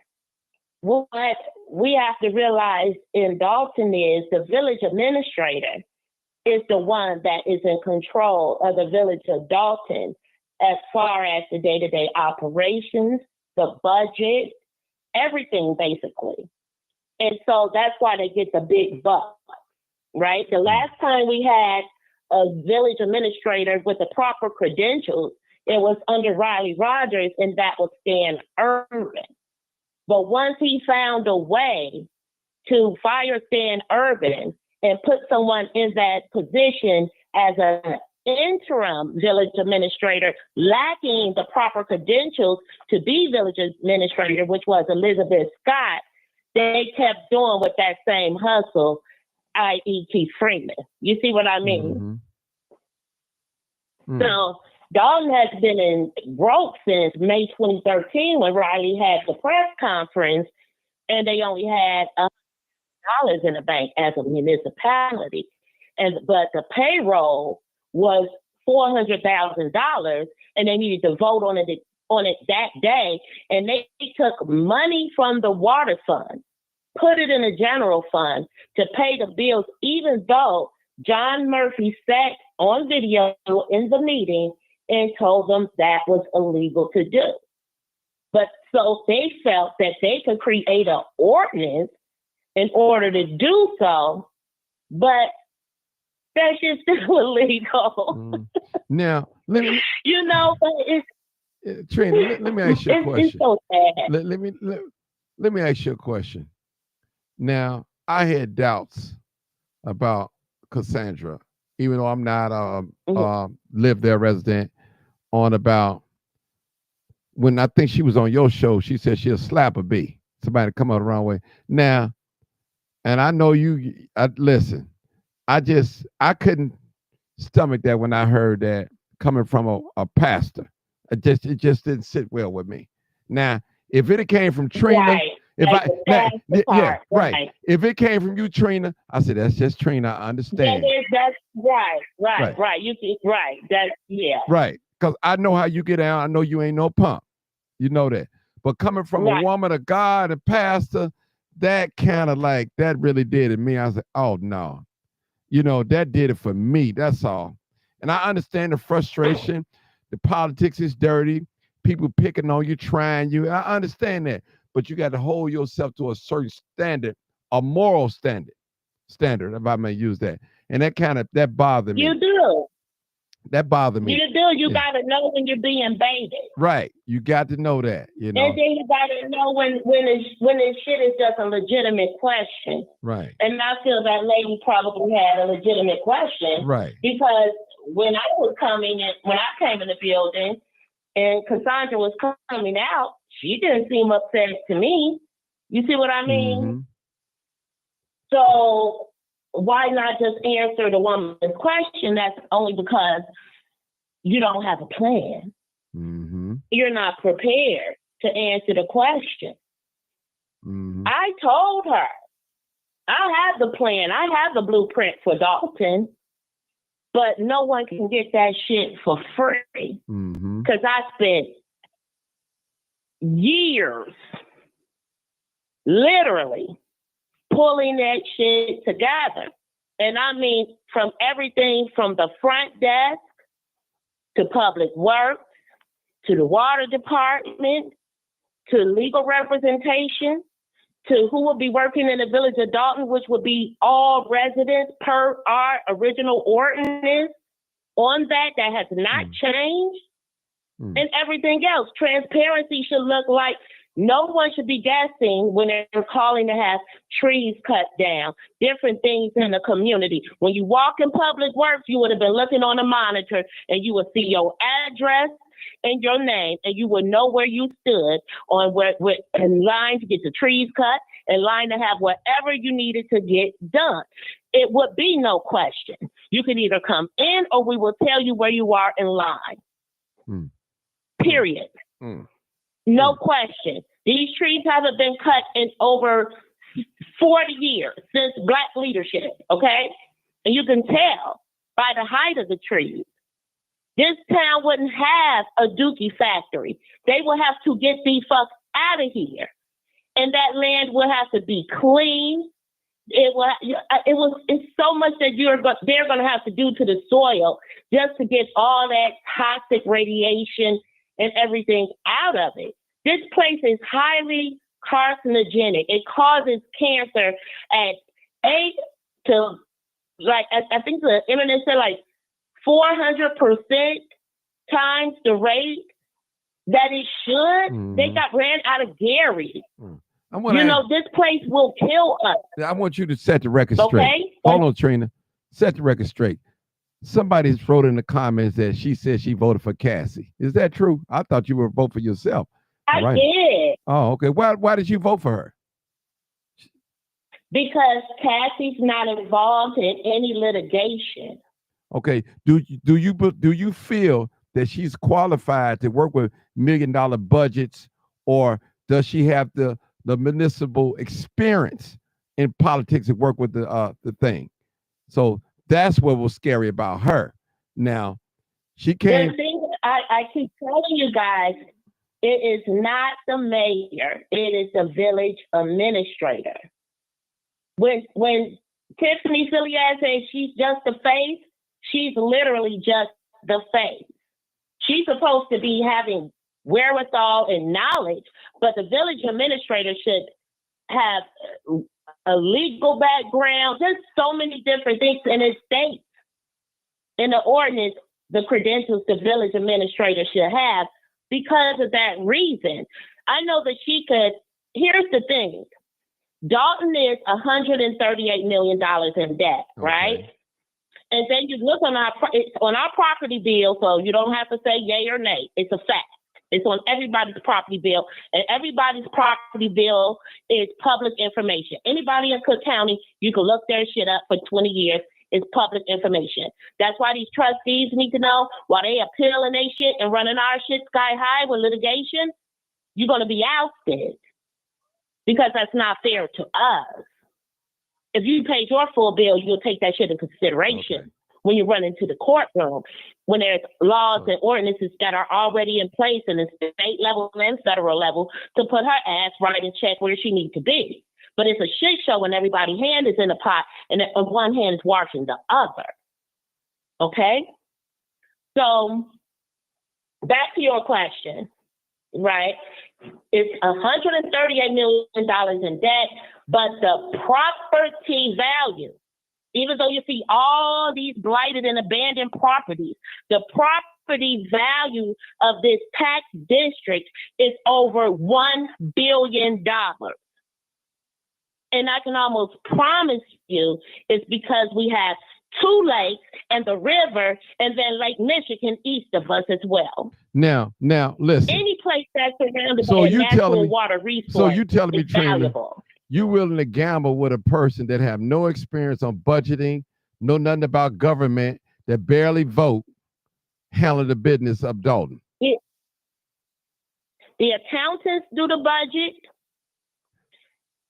What we have to realize in Dalton is the village administrator is the one that is in control of the village of Dalton as far as the day-to-day operations, the budget, everything basically. And so that's why they get the big buck, right? The last time we had a village administrator with the proper credentials, it was under Riley Rogers, and that was Stan Urban. But once he found a way to fire Stan Urban and put someone in that position as an interim village administrator, lacking the proper credentials to be village administrator, which was Elizabeth Scott, they kept doing with that same hustle, i.e. Keith Freeman. You see what I mean? So Dalton has been in broke since May 2013 when Riley had the press conference and they only had $100 in the bank as a municipality. But the payroll was $400,000 and they needed to vote on it that day. And they took money from the water fund, put it in a general fund to pay the bills, even though John Murphy sat on video in the meeting and told them that was illegal to do. But so they felt that they could create an ordinance in order to do so, but that shit's still illegal. Now, let me, but it's Trina, let me ask you a question. It's so sad. Let me ask you a question. Now, I had doubts about Casundra, even though I'm not live there resident, on about when I think she was on your show, she said she'll slap a bee. Somebody come out the wrong way. Now, and I know listen, I couldn't stomach that when I heard that coming from a pastor. It just didn't sit well with me. Now, if it came from Trina, right. Right. If it came from you, Trina, I said that's just Trina. I understand. That's right. You right. That's right. Because I know how you get out. I know you ain't no pump. You know that. But coming from a woman of God, a pastor, that kind of that really did it. Me, I was like, oh no, that did it for me. That's all. And I understand the frustration. The politics is dirty. People picking on you, trying you. I understand that. But you got to hold yourself to a certain standard, a moral standard, if I may use that. And that bothered me. You do. That bothered me. You do. You got to know when you're being baited. Right. You got to know that. And then you got to know when the shit is just a legitimate question. Right. And I feel that lady probably had a legitimate question. Right. Because when I came in the building and Casundra was coming out, she didn't seem upset to me. You see what I mean? So why not just answer the woman's question? That's only because you don't have a plan. You're not prepared to answer the question. I told her, I have the plan. I have the blueprint for Dalton, but no one can get that shit for free. Because I spent years literally pulling that shit together. And I mean, from everything from the front desk to public works to the water department, to legal representation, to who will be working in the village of Dalton, which would be all residents per our original ordinance on that has not changed, and everything else. Transparency should look like no one should be guessing when they're calling to have trees cut down, different things in the community. When you walk in public works, you would have been looking on a monitor and you would see your address and your name, and you would know where you stood on where in line to get the trees cut, in line to have whatever you needed to get done. It would be no question. You can either come in or we will tell you where you are in line. Period. No question. These trees haven't been cut in over 40 years since Black leadership, okay? And you can tell by the height of the trees. This town wouldn't have a dookie factory. They will have to get these fucks out of here. And that land will have to be clean. It's so much that they're going to have to do to the soil just to get all that toxic radiation and everything out of it. This place is highly carcinogenic. It causes cancer at 8 to, like, I think the internet said like 400% times the rate that it should. They got ran out of Gary. This place will kill us. I want you to set the record straight. Okay? Hold on, Trina. Set the record straight. Somebody wrote in the comments that she said she voted for Cassie. Is that true? I thought you were vote for yourself. I did. Oh, okay. Why did you vote for her? Because Cassie's not involved in any litigation. Okay. Do you feel that she's qualified to work with $1 million budgets, or does she have the municipal experience in politics to work with the thing? So that's what was scary about her. Now, she came. I keep telling you guys, it is not the mayor. It is the village administrator. When Tiffany Siliad says she's just the face, she's literally just the face. She's supposed to be having wherewithal and knowledge, but the village administrator should have a legal background, just so many different things. And it states in the ordinance the credentials the village administrator should have because of that reason. I know that she could. Here's the thing. Dalton is $138 million in debt, right? And then you look on our property bill, so you don't have to say yay or nay. It's a fact. It's on everybody's property bill, and everybody's property bill is public information. Anybody in Cook County, you can look their shit up for 20 years. It's public information. That's why these trustees need to know, while they appealing their shit and running our shit sky high with litigation, you're going to be ousted because that's not fair to us. If you paid your full bill, you'll take that shit in consideration when you run into the courtroom, when there's laws and ordinances that are already in place in the state level and federal level to put her ass right in check where she needs to be. But it's a shit show when everybody's hand is in the pot and one hand is washing the other. Okay? So back to your question, right? It's $138 million in debt, but the property value, even though you see all these blighted and abandoned properties, the property value of this tax district is over $1 billion. And I can almost promise you it's because we have 2 lakes and the river and then Lake Michigan east of us as well. Now, listen. Any place that's surrounded by a natural water resource. So you telling me, Trina, valuable. You willing to gamble with a person that have no experience on budgeting, know nothing about government, that barely vote, handle the business of Dalton? The accountants do the budget.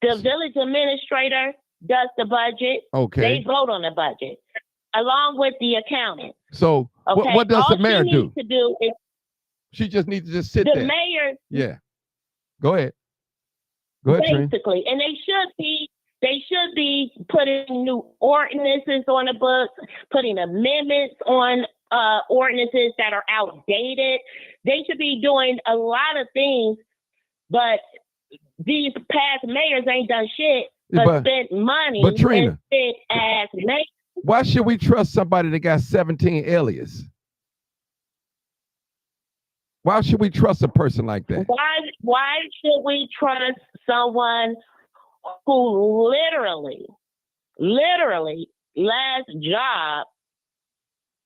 The village administrator does the budget. Okay. They vote on the budget, along with the accountant. So what does the mayor do? To do is she just needs to just sit there. The mayor. Yeah. Go ahead. Go ahead, basically, Trina. And they should be putting new ordinances on the books, putting amendments on ordinances that are outdated. They should be doing a lot of things, but these past mayors ain't done shit but spent money but Trina, and spent as mayors. Why should we trust somebody that got 17 alias? Why should we trust a person like that? Why should we trust someone who literally last job,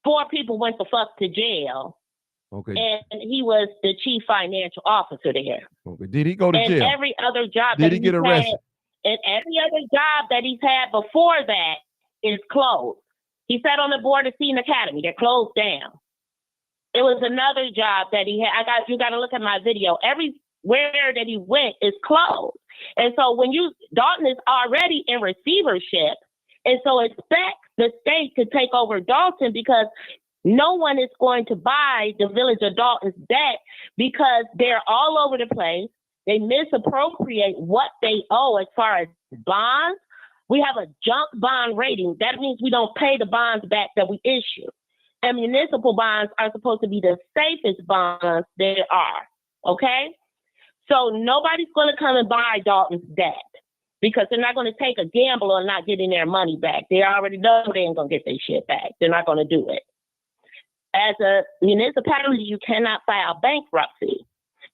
4 people went the fuck to jail? Okay. And he was the chief financial officer there. Okay. Did he go to jail? And every other job did he get arrested? And every other job that he's had before that is closed. He sat on the board of Seton Academy. They're closed down. It was another job that he had. You got to look at my video. Everywhere that he went is closed. And so Dalton is already in receivership. And so expect the state to take over Dalton, because no one is going to buy the village of Dalton's debt, because they're all over the place. They misappropriate what they owe as far as bonds. We have a junk bond rating. That means we don't pay the bonds back that we issue. And municipal bonds are supposed to be the safest bonds there are. Okay? So nobody's going to come and buy Dalton's debt, because they're not going to take a gamble on not getting their money back. They already know they ain't going to get their shit back. They're not going to do it. As a municipality, you cannot file bankruptcy.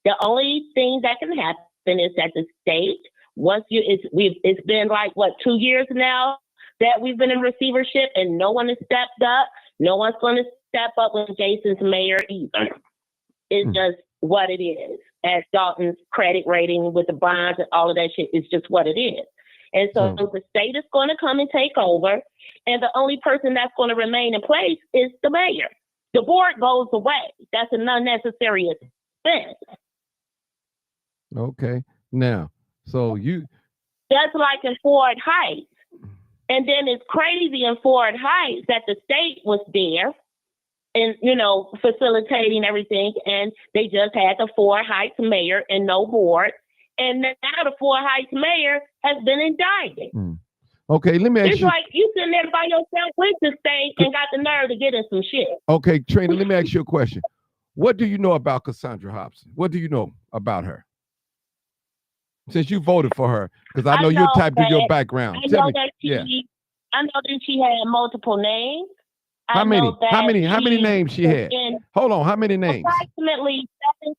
The only thing that can happen is that the state, it's been like, 2 years now that we've been in receivership, and no one has stepped up. No one's going to step up when Jason's mayor either. It's just what it is. As Dalton's credit rating with the bonds and all of that shit is just what it is. And so the state is going to come and take over, and the only person that's going to remain in place is the mayor. The board goes away. That's an unnecessary expense. Okay. Now, that's like in Ford Heights. And then it's crazy in Ford Heights that the state was there and, facilitating everything. And they just had the Ford Heights mayor and no board. And now the Ford Heights mayor has been indicted. Okay, let me ask you. It's like you sitting there by yourself with the state and got the nerve to get in some shit. Okay, Trina, let me ask you a question. What do you know about Casundra Hopson? What do you know about her? Since you voted for her, because I know you're typed in your background. I know that she had multiple names. How many names she had? Hold on, how many names? Approximately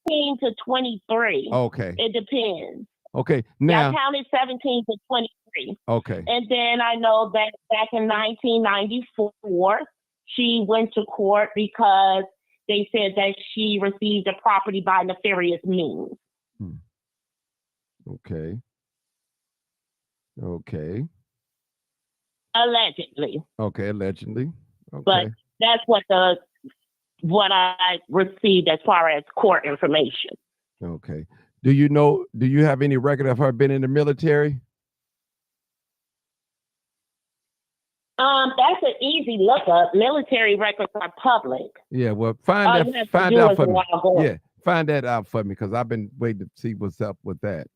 17 to 23. Okay. It depends. Okay. Now I counted 17 to 23. Okay. And then I know that back in 1994, she went to court because they said that she received a property by nefarious means. Okay. Okay. Allegedly. Okay, allegedly. Okay. But that's what I received as far as court information. Okay. Do you have any record of her being in the military? That's an easy look up. Military records are public. Yeah, well, find that out for me. Yeah, find that out for me, because I've been waiting to see what's up with that,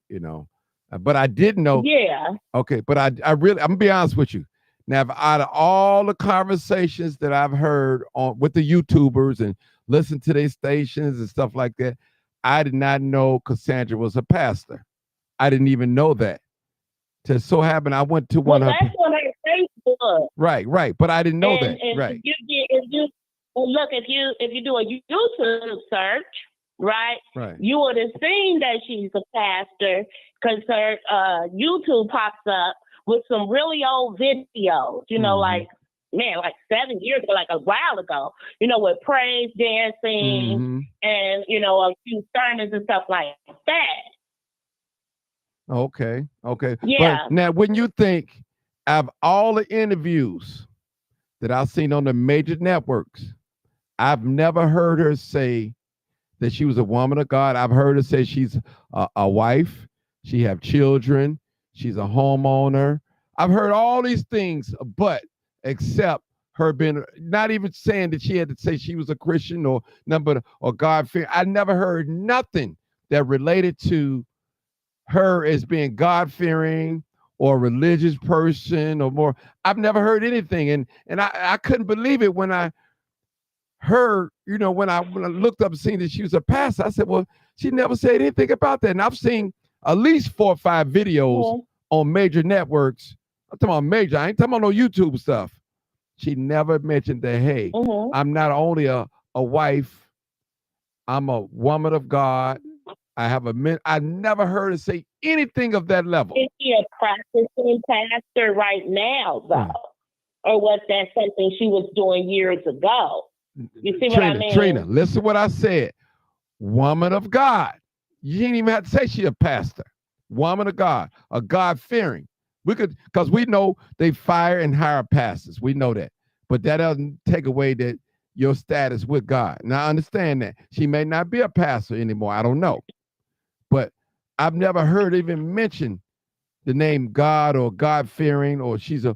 But I didn't know. Yeah. Okay, but I'm gonna be honest with you. Now, out of all the conversations that I've heard with the YouTubers and listened to their stations and stuff like that, I did not know Casundra was a pastor. I didn't even know that. To so happen, I went to one of her. That's on her Facebook. Right. But I didn't know that. Right. If you do a YouTube search, right, you would have seen that she's a pastor, because her YouTube pops up with some really old videos, like 7 years ago, like a while ago, with praise dancing and, a few sermons and stuff like that. Okay. Yeah. But now, when you think of all the interviews that I've seen on the major networks, I've never heard her say that she was a woman of God. I've heard her say she's a wife, she have children, she's a homeowner. I've heard all these things, but except her being, not even saying that she had to say she was a Christian or God-fearing. I never heard nothing that related to her as being God-fearing or a religious person or more. I've never heard anything. And I couldn't believe it when I her, when I looked up and seen that she was a pastor, I said, well, she never said anything about that. And I've seen at least 4 or 5 videos on major networks. I'm talking about major. I ain't talking about no YouTube stuff. She never mentioned that, hey, I'm not only a wife, I'm a woman of God. I have I never heard her say anything of that level. Is she a practicing pastor right now, though? Or was that something she was doing years ago? You see what I mean? Trina, listen to what I said. Woman of God. You didn't even have to say she's a pastor. Woman of God, a God-fearing. We could, because we know they fire and hire pastors. We know that. But that doesn't take away that your status with God. Now, I understand that. She may not be a pastor anymore. I don't know. But I've never heard even mention the name God or God-fearing, or she's a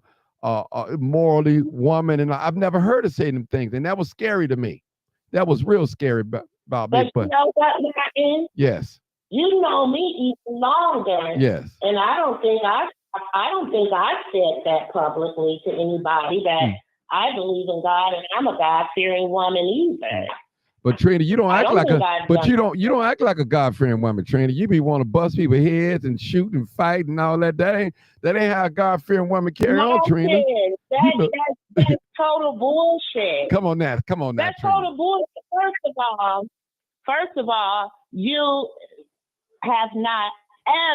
morally woman. And I've never heard her say them things. And that was scary to me. That was real scary about me. But you know what, Martin? Yes. You know me even longer. Yes. And I don't think I said that publicly to anybody that I believe in God and I'm a God-fearing woman either. But Trina, you don't act like you don't act like a God-fearing woman, Trina. You be want to bust people's heads and shoot and fight and all that. That ain't how a God-fearing woman carry on, Trina. That's total bullshit. Come on now. That's Trina. total bullshit. First of all, you have not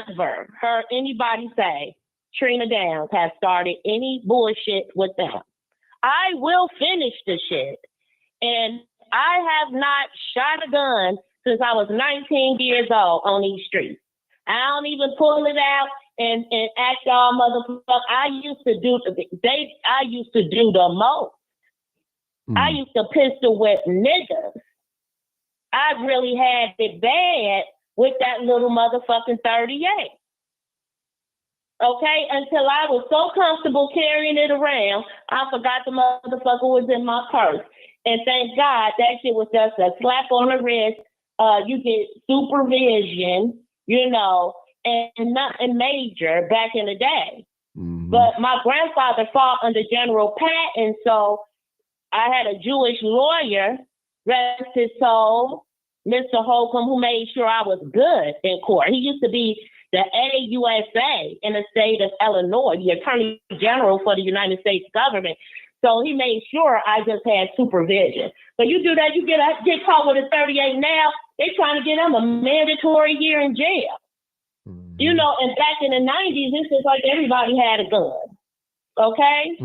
ever heard anybody say Trina Downs has started any bullshit with them. I will finish the shit. And I have not shot a gun since I was 19 years old on these streets. I don't even pull it out and act all motherfucker. I used to do the most. I used to pistol whip niggas. I really had it bad with that little motherfucking 38. Okay, until I was so comfortable carrying it around, I forgot the motherfucker was in my purse. And thank God that shit was just a slap on the wrist. You get supervision, and nothing major back in the day. But my grandfather fought under General Patton, so I had a Jewish lawyer, rest his soul, Mr. Holcomb, who made sure I was good in court. He used to be the AUSA in the state of Illinois, the Attorney General for the United States government. So he made sure I just had supervision. But you do that, you get caught with a 38 now, they trying to get him a mandatory year in jail. And back in the 90s, it's just like everybody had a gun. Okay?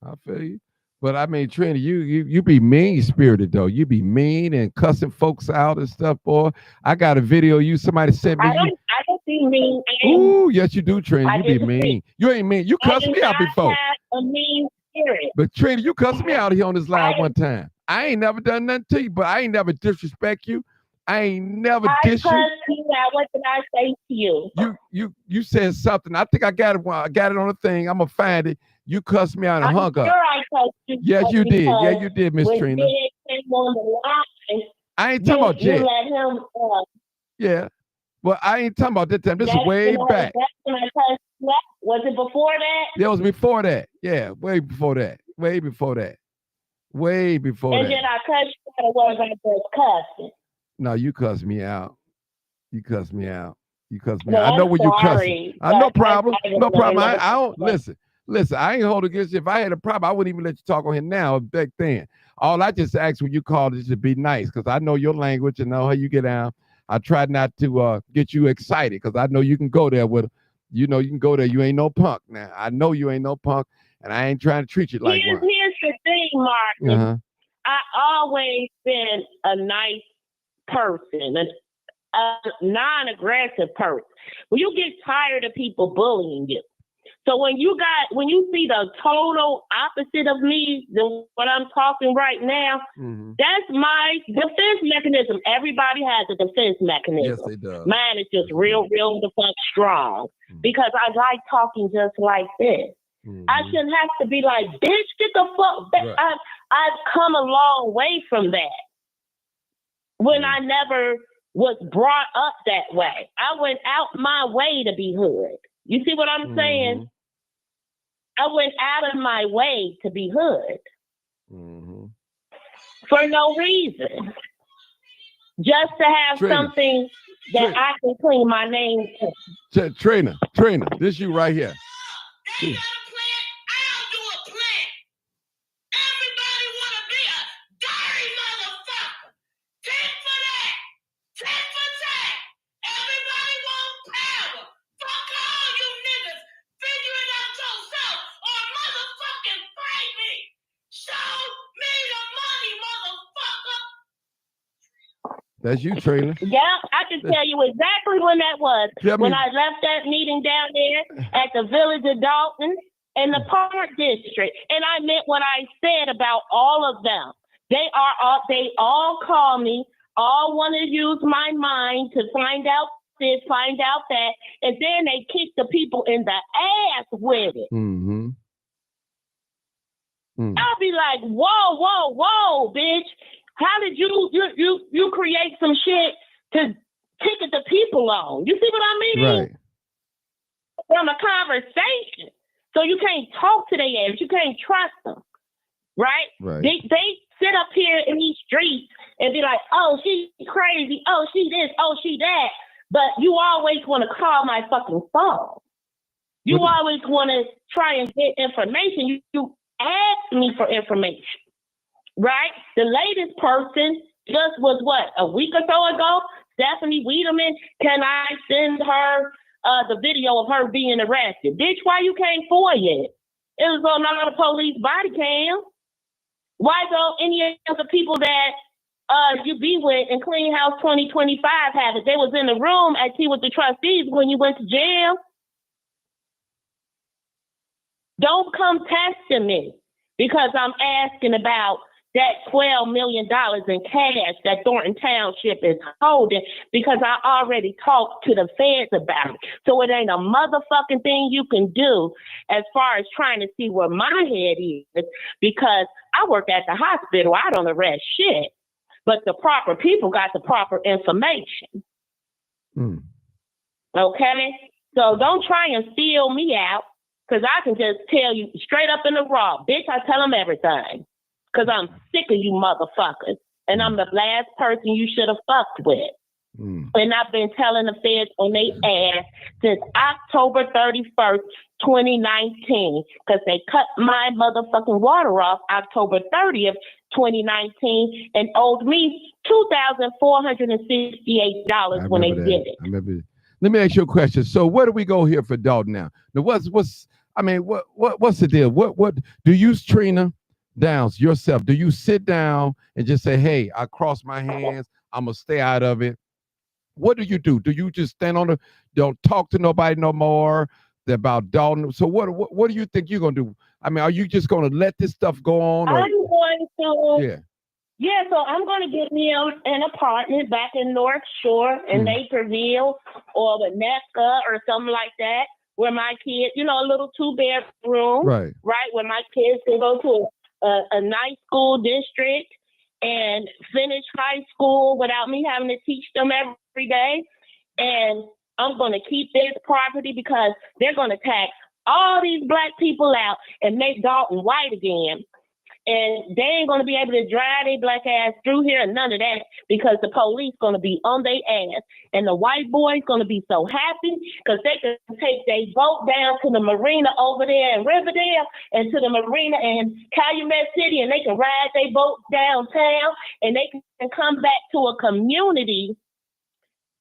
I feel you. But I mean, Trina, you be mean-spirited, though. You be mean and cussing folks out and stuff, boy. I got a video somebody sent me. I don't be mean. Ooh, yes, you do, Trina. You be mean. You ain't mean. You cussed me out before. A mean spirit. But Trina, you cussed me out here on this live one time. I ain't never done nothing to you, but I ain't never disrespect you. I ain't never dish you. What did I say to you? You said something. I think I got it. I got it on the thing. I'm gonna find it. You cussed me out and hung up. I cussed you. Yes, you did. Yeah, you did, Miss Trina. I ain't talking about Jed. You let him. Yeah. Well, I ain't talking about that time. This is way back. Was it before that? That was before that. Yeah, way before that. Way before that. Way before and that. And then I cussed you out, was I just cussing? No, you cussed me out. You cussed me out. You cussed me out. I know when you cussing. No problem. No problem. I don't listen. Listen, I ain't holding against you. If I had a problem, I wouldn't even let you talk on here now back then. All I just asked when you called is to be nice, because I know your language and know how you get down. I tried not to get you excited, because I know you can go there with, you can go there. You ain't no punk now. I know you ain't no punk, and I ain't trying to treat you like one. Here's the thing, Martin. I always been a nice person, a non-aggressive person. When you get tired of people bullying you, so when you see the total opposite of me than what I'm talking right now, that's my defense mechanism. Everybody has a defense mechanism. Yes, they do. Mine is just real the fuck strong, because I like talking just like this. I shouldn't have to be like, bitch, get the fuck back. Right. I've come a long way from that. When I never was brought up that way. I went out my way to be hood. You see what I'm saying? I went out of my way to be hood. for no reason. Just to have something that I can clean my name to. Trina, this you right here. They got a plant, I'll do a plant. Everybody want to be a dirty motherfucker. Tit for that. Tit for tat. Everybody want power. Fuck all you niggas. Figure it out yourself or motherfucking pay me. Show me the money, motherfucker. That's you, Trina. Yeah, I can tell you exactly when that was. When I left that meeting down there at the village of Dalton in the Park District. And I meant what I said about all of them. They all call me, all want to use my mind to find out this, find out that, and then they kick the people in the ass with it. Mm-hmm. I'll be like, whoa, bitch. How did you create some shit to ticket the people on? You see what I mean? Right. From a conversation. So you can't talk to their ass. You can't trust them. Right? They sit up here in these streets and be like, oh, she's crazy. Oh, she this. Oh, she that. But you always want to call my fucking phone. You always want to try and get information. You ask me for information. Right? The latest person just was a week or so ago? Stephanie Wiedemann. Can I send her the video of her being arrested? Bitch, why you can't FOIA it? It was on another police body cam. Why don't any of the people that you be with in Clean House 2025 have it? They was in the room at tea with the trustees when you went to jail. Don't come testing me because I'm asking about that $12 million in cash that Thornton Township is holding because I already talked to the feds about it. So it ain't a motherfucking thing you can do as far as trying to see where my head is because I work at the hospital. I don't arrest shit. But the proper people got the proper information. Okay? So don't try and steal me out because I can just tell you straight up in the raw. Bitch, I tell them everything. Because I'm sick of you motherfuckers. And I'm the last person you should have fucked with. And I've been telling the feds on their ass since October 31st, 2019. Because they cut my motherfucking water off October 30th, 2019 and owed me $2,468 when they did it. Let me ask you a question. So where do we go here for Dalton now? Now what's the deal? What do you, Trina Downs, yourself, do you sit down and just say, hey, I cross my hands, I'm gonna stay out of it? What do you do? Do you just stand on don't talk to nobody no more about Dalton? So what do you think you're gonna do? I mean, are you just gonna let this stuff go on? Or? I'm going to so I'm gonna get me an apartment back in North Shore in Naperville or Winnetka or something like that, where my kids, a little 2-bedroom, right, where my kids can go to a nice school district and finish high school without me having to teach them every day. And I'm going to keep this property because they're going to tax all these black people out and make Dalton white again. And they ain't going to be able to drive their black ass through here and none of that because the police going to be on their ass. And the white boys going to be so happy because they can take their boat down to the marina over there in Riverdale and to the marina in Calumet City, and they can ride their boats downtown and they can come back to a community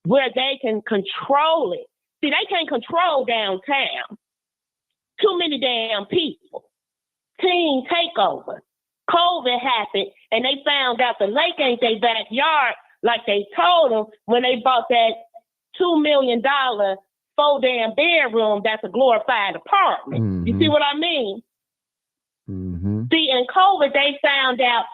where they can control it. See, they can't control downtown. Too many damn people. Team takeover. COVID happened, and they found out the lake ain't their backyard like they told them when they bought that $2 million 4-damn bedroom that's a glorified apartment. You see what I mean? See, in COVID, they found out,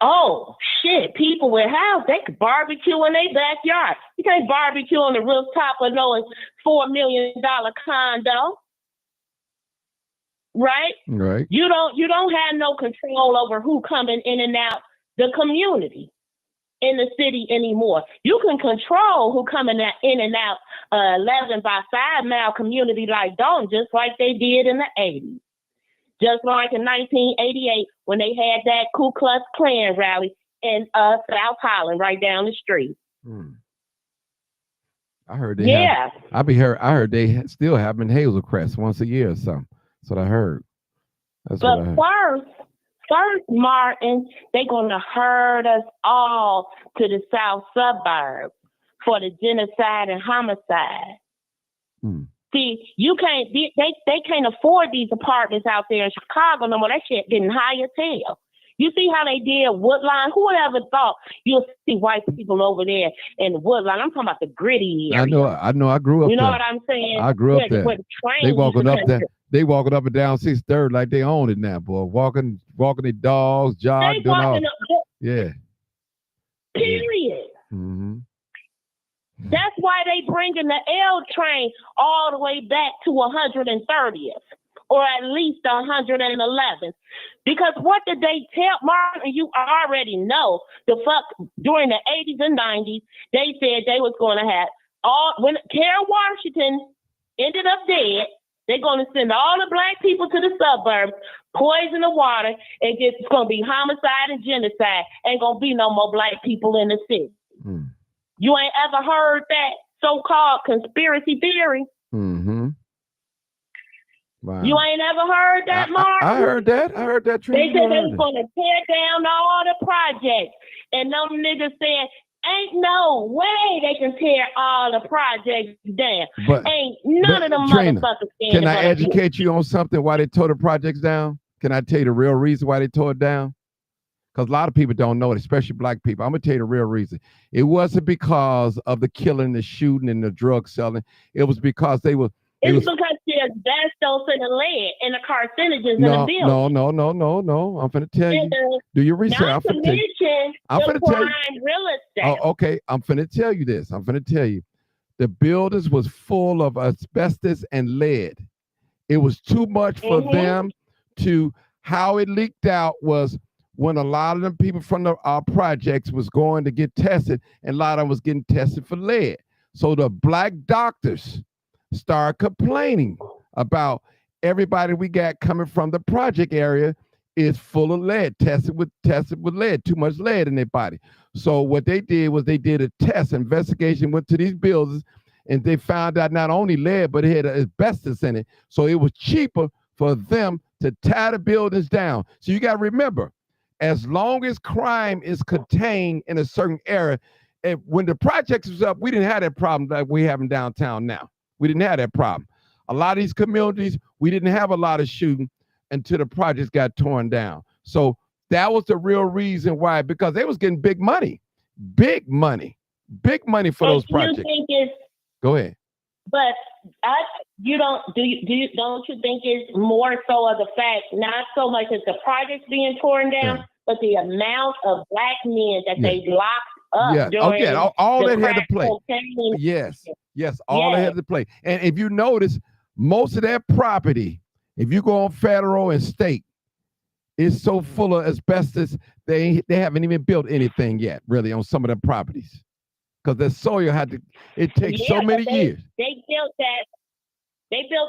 oh, shit, people with houses, they could barbecue in their backyard. You can't barbecue on the rooftop of no $4 million condo. Right? You don't have no control over who coming in and out the community in the city anymore. You can control who coming in and out 11 by 5 mile community like Dalton, just like they did in the 80s. Just like in 1988 when they had that Ku Klux Klan rally in South Holland, right down the street. I heard they have. I heard they still have them in Hazel Crest once a year or something. That's what I heard. That's what I heard. First, Martin, they're gonna herd us all to the South Suburbs for the genocide and homicide. See, you can't. They can't afford these apartments out there in Chicago no more. That shit getting high as hell. You see how they did Woodline? Who would ever thought you'll see white people over there in Woodline? I'm talking about the gritty area. I know. I grew up. You know there. what I'm saying? I grew up there. They walking up there. They walking up and down 6th like they own it now, boy. Walking their dogs, jogging, doing all. Yeah. Period. Mm-hmm. That's why they bringing the L train all the way back to 130th, or at least 111th. Because what did they tell Martin? You already know during the 80s and 90s, they said they was going to have when Carol Washington ended up dead, they're going to send all the black people to the suburbs, poison the water, and it's going to be homicide and genocide. Ain't going to be no more black people in the city. You ain't ever heard that so-called conspiracy theory? Mm-hmm. Wow. You ain't ever heard that, Mark? I heard that. I heard that. They said they was going to tear down all the projects. And them niggas said, ain't no way they can tear all the projects down. But ain't none of them Trina, motherfuckers. Can I educate you on something why they tore the projects down? Can I tell you the real reason why they tore it down? Because a lot of people don't know it, especially black people. I'm going to tell you the real reason. It wasn't because of the killing, the shooting, and the drug selling. It was because they were. It's because there's asbestos in the lead and the carcinogens in the building. No. I'm finna tell you. Do your research. Not to mention the prime real estate. Oh, okay. I'm finna tell you this. I'm finna tell you. The buildings was full of asbestos and lead. It was too much for them to. How it leaked out was when a lot of them people from our projects was going to get tested, and a lot of them was getting tested for lead. So the black doctors start complaining about everybody we got coming from the project area is full of lead, tested with lead, too much lead in their body. So what they did was they did a test investigation, went to these buildings, and they found out not only lead, but it had asbestos in it. So it was cheaper for them to tear the buildings down. So you got to remember, as long as crime is contained in a certain area, and when the projects was up, we didn't have that problem like we have in downtown now. We didn't have that problem. A lot of these communities, we didn't have a lot of shooting until the projects got torn down. So that was the real reason why, because they was getting big money for those projects. Go ahead. But don't you think it's more so of the fact, not so much as the projects being torn down, but the amount of black men that they locked up during all that had to play. Yes, all that had to play. And if you notice, most of that property, if you go on federal and state, is so full of asbestos, they haven't even built anything yet, really, on some of the properties. Because the soil it takes so many years. They built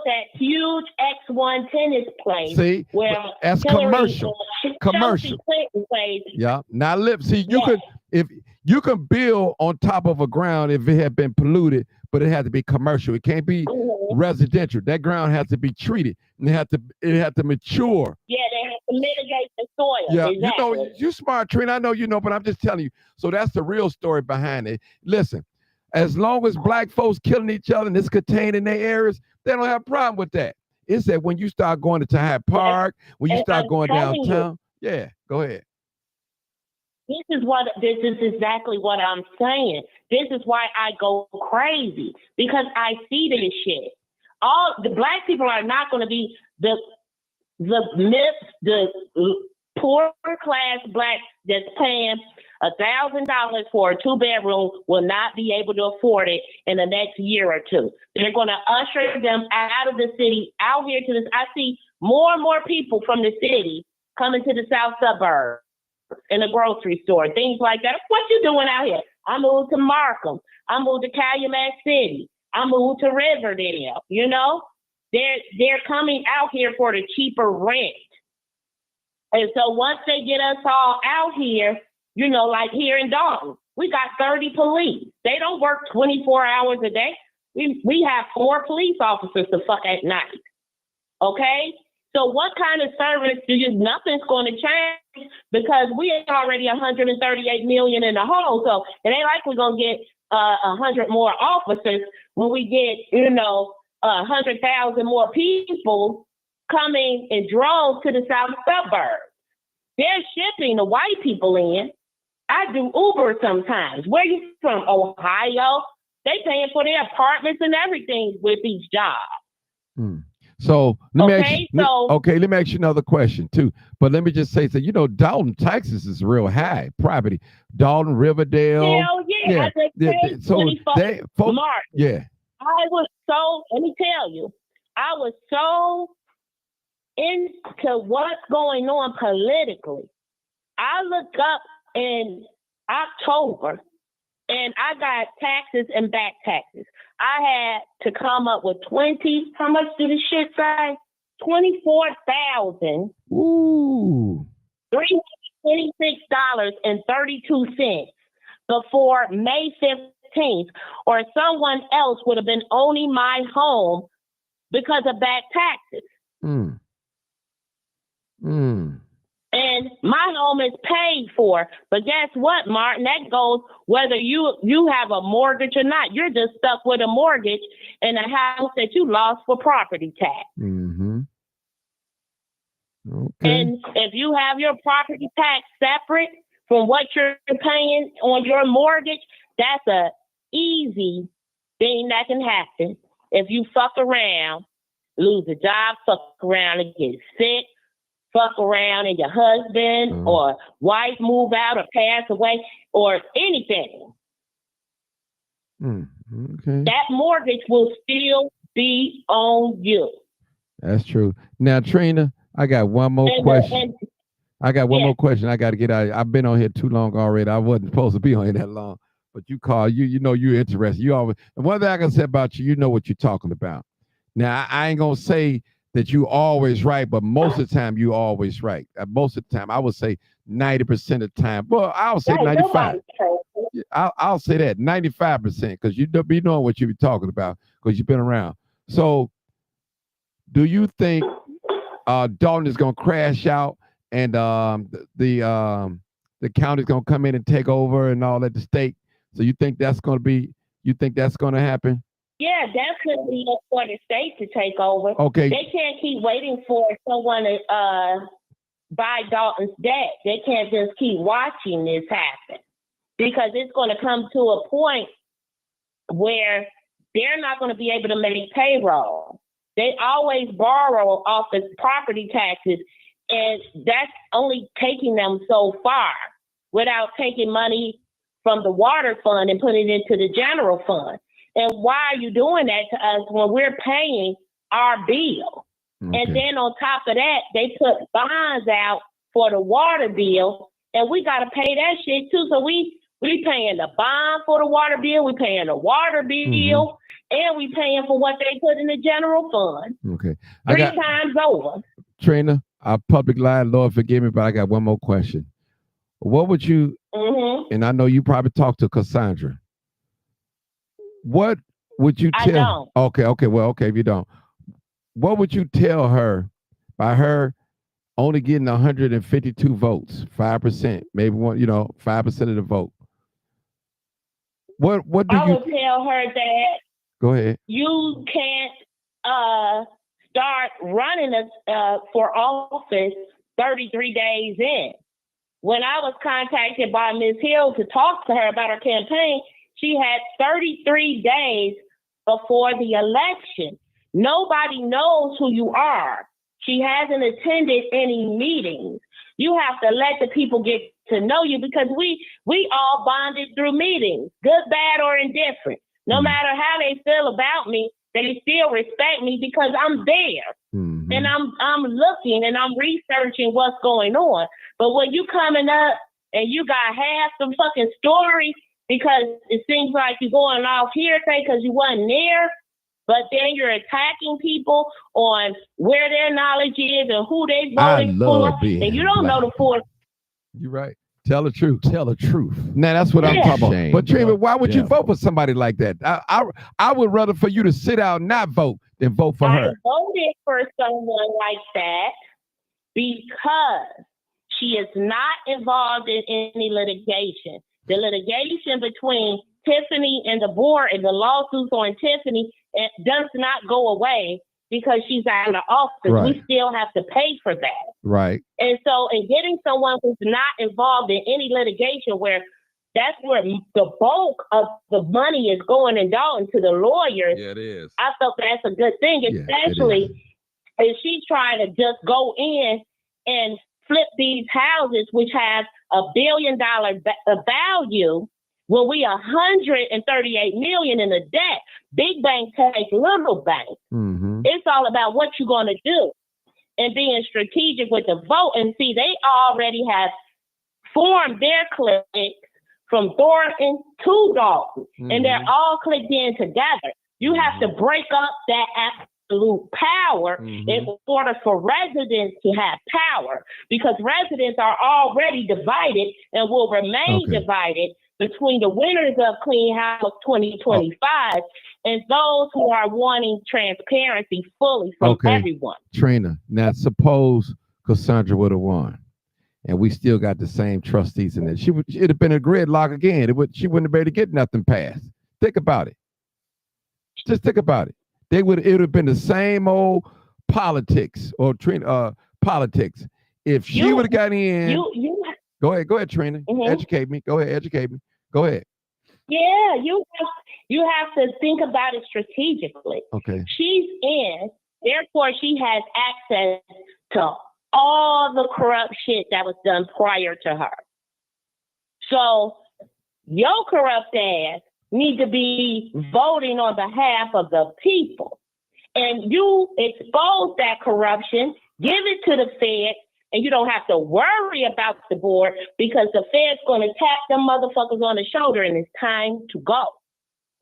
that huge X1 tennis place. See, that's commercial. Yeah. Now if you can build on top of a ground if it had been polluted, but it had to be commercial. It can't be residential. That ground has to be treated, and it had to mature. Yeah, they have to mitigate the soil. Yeah, exactly. You smart, Trina. I know you know, but I'm just telling you. So that's the real story behind it. Listen, as long as black folks killing each other and it's contained in their areas, they don't have a problem with that. It's that when you start going to Hyde Park, when you start going downtown. Yeah, go ahead. This is exactly what I'm saying. This is why I go crazy, because I see this shit. All the black people are not going to be the poor class black that's paying $1,000 for a 2-bedroom will not be able to afford it in the next year or two. They're going to usher them out of the city, out here to this. I see more and more people from the city coming to the south suburbs in the grocery store, things like that. What you doing out here? I moved to Markham. I moved to Calumet City. I moved to Riverdale, you know? they're coming out here for the cheaper rent. And so once they get us all out here, you know, like here in Dalton, we got 30 police. They don't work 24 hours a day. We have 4 police officers to fuck at night. Okay? So what kind of service nothing's going to change because we already 138 million in the hole. So it ain't like we're going to get 100 more officers when we get, you know, 100,000 more people coming in droves to the south suburbs. They're shipping the white people in. I do Uber sometimes. Where you from? Ohio? They paying for their apartments and everything with these jobs. So let me ask you another question too. But let me just say, you know, Dalton, Texas is real high property. Dalton, Riverdale. Hell yeah. So they folks, Mark, yeah. Let me tell you, I was so into what's going on politically. I looked up in October and I got taxes and back taxes. I had to come up with how much did the shit say? $24,000. Ooh. $326.32 before May 15th, or someone else would have been owning my home because of back taxes. And my home is paid for. But guess what, Martin? That goes whether you have a mortgage or not. You're just stuck with a mortgage in a house that you lost for property tax. Okay. And if you have your property tax separate from what you're paying on your mortgage, that's a easy thing that can happen. If you fuck around, lose a job, fuck around and get sick, fuck around and your husband or wife move out or pass away or anything. Okay. That mortgage will still be on you. That's true. Now, Trina, I got one more question. I got one more question. I got to get out. I've been on here too long already. I wasn't supposed to be on here that long, but you call. You know you're interested. You always. And one thing I can say about you, you know what you're talking about. Now, I ain't gonna say that you always right, but most of the time you always right. Most of the time, I would say 90% of the time. Well, I'll say 95. I'll say that 95% because you be knowing what you be talking about because you've been around. So, do you think Dalton is gonna crash out and the county's gonna come in and take over and all that, the state? So you think that's gonna be? You think that's gonna happen? Yeah, definitely for the state to take over. Okay. They can't keep waiting for someone to buy Dalton's debt. They can't just keep watching this happen because it's going to come to a point where they're not going to be able to make payroll. They always borrow off the property taxes, and that's only taking them so far without taking money from the water fund and putting it into the general fund. And why are you doing that to us when we're paying our bill? Okay. And then on top of that, they put bonds out for the water bill, and we got to pay that shit too. So we paying the bond for the water bill, we paying the water bill, and we paying for what they put in the general fund. Okay. 3 times over. Trina, I public lie, Lord forgive me, but I got one more question. What would you, and I know you probably talked to Casundra, what would you tell? I don't. Okay. Well, okay, if you don't, what would you tell her by her only getting 152 votes, 5%, maybe 5% of the vote? What do I would tell her that. Go ahead. You can't start running for office 33 days in. When I was contacted by Ms. Hill to talk to her about her campaign, she had 33 days before the election. Nobody knows who you are. She hasn't attended any meetings. You have to let the people get to know you because we all bonded through meetings, good, bad, or indifferent. No matter how they feel about me, they still respect me because I'm there. And I'm looking and I'm researching what's going on. But when you coming up and you got half the fucking story because it seems like you're going off hearsay because you wasn't there, But then you're attacking people on where their knowledge is and who they voting for, and you don't know the full. You're right. Tell the truth. Tell the truth. Now that's what I'm talking about. But Trina, why would you vote for somebody like that? I would rather for you to sit out and not vote than vote for her. I voted for someone like that because she is not involved in any litigation. The litigation between Tiffany and the board and the lawsuits on Tiffany, it does not go away because she's out of office. Right. We still have to pay for that. Right. And so in getting someone who's not involved in any litigation, where that's where the bulk of the money is going and down to the lawyers. Yeah, it is. I felt that's a good thing, especially if she's trying to just go in and flip these houses, which have $1 billion value, when we $138 million in the debt. Big banks take little banks. Mm-hmm. It's all about what you're going to do and being strategic with the vote. And see, they already have formed their cliques from Thornton to Dalton, and they're all clicked in together. You have to break up that absolute power in order for residents to have power, because residents are already divided and will remain divided between the winners of Clean House 2025 and those who are wanting transparency fully from everyone. Trina, now suppose Casundra would have won, and we still got the same trustees in it. It'd have been a gridlock again. She wouldn't have been able to get nothing passed. Think about it. Just think about it. It would have been the same old politics or politics. If she would have gotten in, go ahead, Trina. Educate me. Go ahead, educate me. Go ahead. Yeah, you have to think about it strategically. Okay. She's in, therefore she has access to all the corrupt shit that was done prior to her. So your corrupt ass need to be voting on behalf of the people. And you expose that corruption, give it to the Fed, and you don't have to worry about the board because the Fed's going to tap them motherfuckers on the shoulder and it's time to go.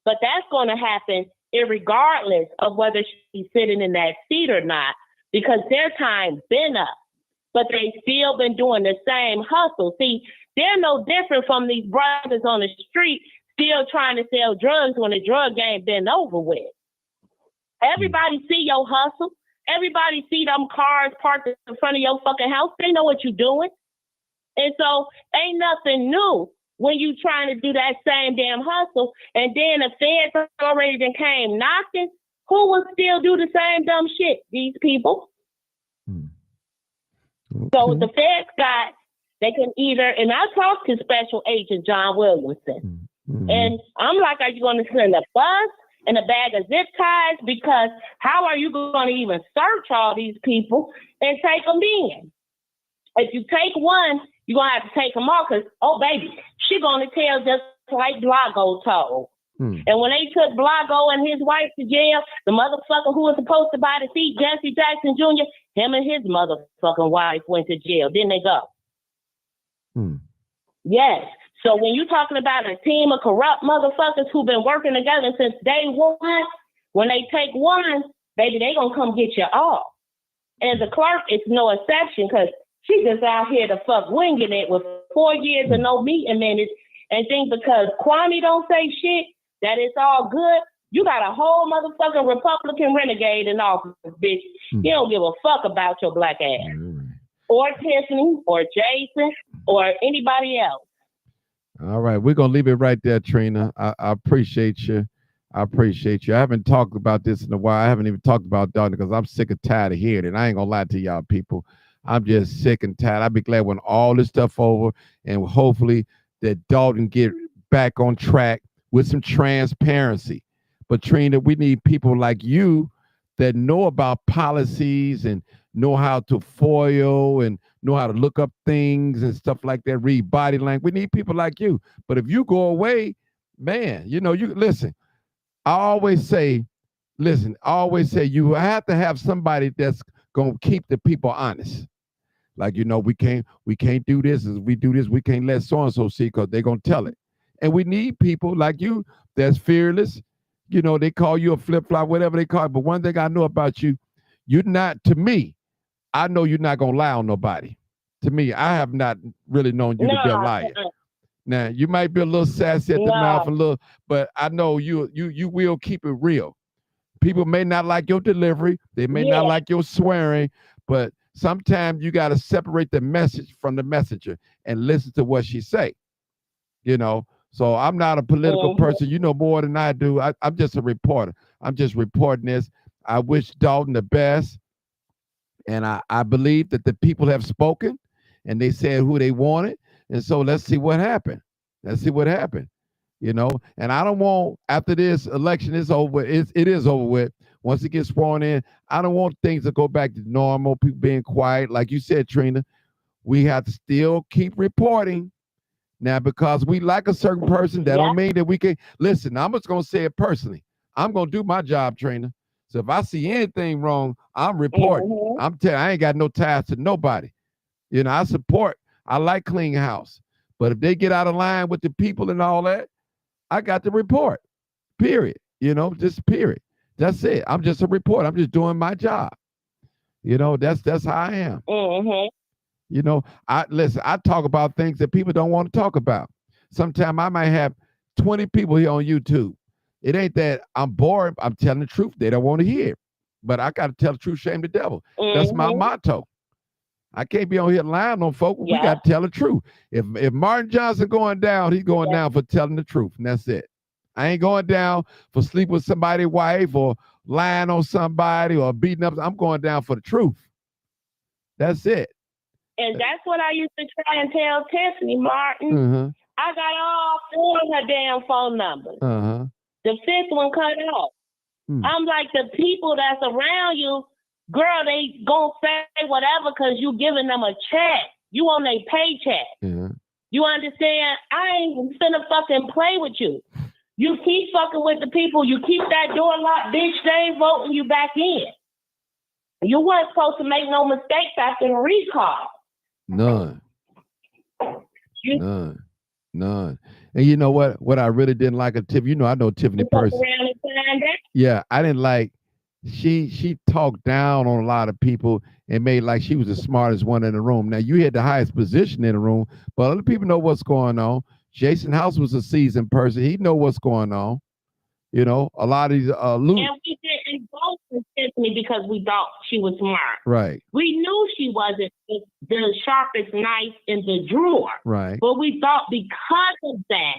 But that's going to happen irregardless of whether she's sitting in that seat or not, because their time been up. But they still been doing the same hustle. See, they're no different from these brothers on the street still trying to sell drugs when the drug game been over with. Everybody see your hustle. Everybody see them cars parked in front of your fucking house. They know what you're doing. And so ain't nothing new when you trying to do that same damn hustle. And then the feds already then came knocking. Who will still do the same dumb shit? These people. Okay. So the feds they can either, and I talked to Special Agent John Williamson, and I'm like, are you going to send a bus and a bag of zip ties? Because how are you going to even search all these people and take them in? If you take one, you're going to have to take them all because, oh, baby, she going to tell just like Blago told. And when they took Blago and his wife to jail, the motherfucker who was supposed to buy the seat, Jesse Jackson Jr., him and his motherfucking wife went to jail. Didn't they go? Yes. So when you're talking about a team of corrupt motherfuckers who've been working together since day one, when they take one, baby, they gonna come get you all. And the clerk is no exception because she just out here to fuck winging it with 4 years of no meeting minutes and think because Kwame don't say shit that it's all good. You got a whole motherfucking Republican renegade in office, bitch. You don't give a fuck about your black ass. Or Tiffany, or Jason, or anybody else. All right, we're gonna leave it right there, Trina. I appreciate you. I appreciate you. I haven't talked about this in a while. I haven't even talked about Dalton because I'm sick and tired of hearing it. I ain't gonna lie to y'all people. I'm just sick and tired. I'll be glad when all this stuff over and hopefully that Dalton get back on track with some transparency. But Trina, we need people like you that know about policies and know how to foil and know how to look up things and stuff like that, read body language. We need people like you. But if you go away, man, you listen, I always say you have to have somebody that's going to keep the people honest. Like, we can't do this. As we do this, we can't let so-and-so see because they're going to tell it. And we need people like you that's fearless. you know, they call you a flip-flop, whatever they call it. But one thing I know about you, you're not, to me, I know you're not going to lie on nobody. To me, I have not really known you to be a liar. Now, you might be a little sassy at the mouth, a little, but I know you will keep it real. People may not like your delivery. They may not like your swearing, but sometimes you got to separate the message from the messenger and listen to what she say, you know. So I'm not a political person. You know more than I do. I'm just a reporter. I'm just reporting this. I wish Dalton the best. And I believe that the people have spoken and they said who they wanted. And so let's see what happened. Let's see what happened, you know. And I don't want, after this election is over, it is over with. Once it gets sworn in, I don't want things to go back to normal, people being quiet. Like you said, Trina, we have to still keep reporting. Now, because we like a certain person, that don't mean that we can. Listen, I'm just going to say it personally. I'm going to do my job, Trina. So if I see anything wrong, I'm reporting. I'm telling you, I ain't got no ties to nobody. You know, I like clean house. But if they get out of line with the people and all that, I got to report. Period. You know, just period. That's it. I'm just a reporter. I'm just doing my job. You know, that's how I am. You know, I talk about things that people don't want to talk about. Sometimes I might have 20 people here on YouTube. It ain't that I'm bored. I'm telling the truth. They don't want to hear. But I got to tell the truth, shame the devil. That's my motto. I can't be on here lying on folk. We got to tell the truth. If Martin Johnson going down, he's going down for telling the truth, and that's it. I ain't going down for sleeping with somebody's wife or lying on somebody or beating up. I'm going down for the truth. That's it. And that's what I used to try and tell Tiffany Martin. I got all 4 of her damn phone numbers. The 5th one cut off. I'm like, the people that's around you, girl, they gonna say whatever because you giving them a check. You on their paycheck. You understand? I ain't finna fucking play with you. You keep fucking with the people. You keep that door locked, bitch. They ain't voting you back in. You weren't supposed to make no mistakes after the recall. None. And you know what I really didn't like of Tiffany, you know, I know Tiffany person. Yeah, I didn't like, she talked down on a lot of people and made like she was the smartest one in the room. Now, you had the highest position in the room, but other people know what's going on. Jason House was a seasoned person. He know what's going on. You know, a lot of these and we didn't vote for Tiffany because we thought she was smart. Right. We knew she wasn't the sharpest knife in the drawer. Right. But we thought because of that,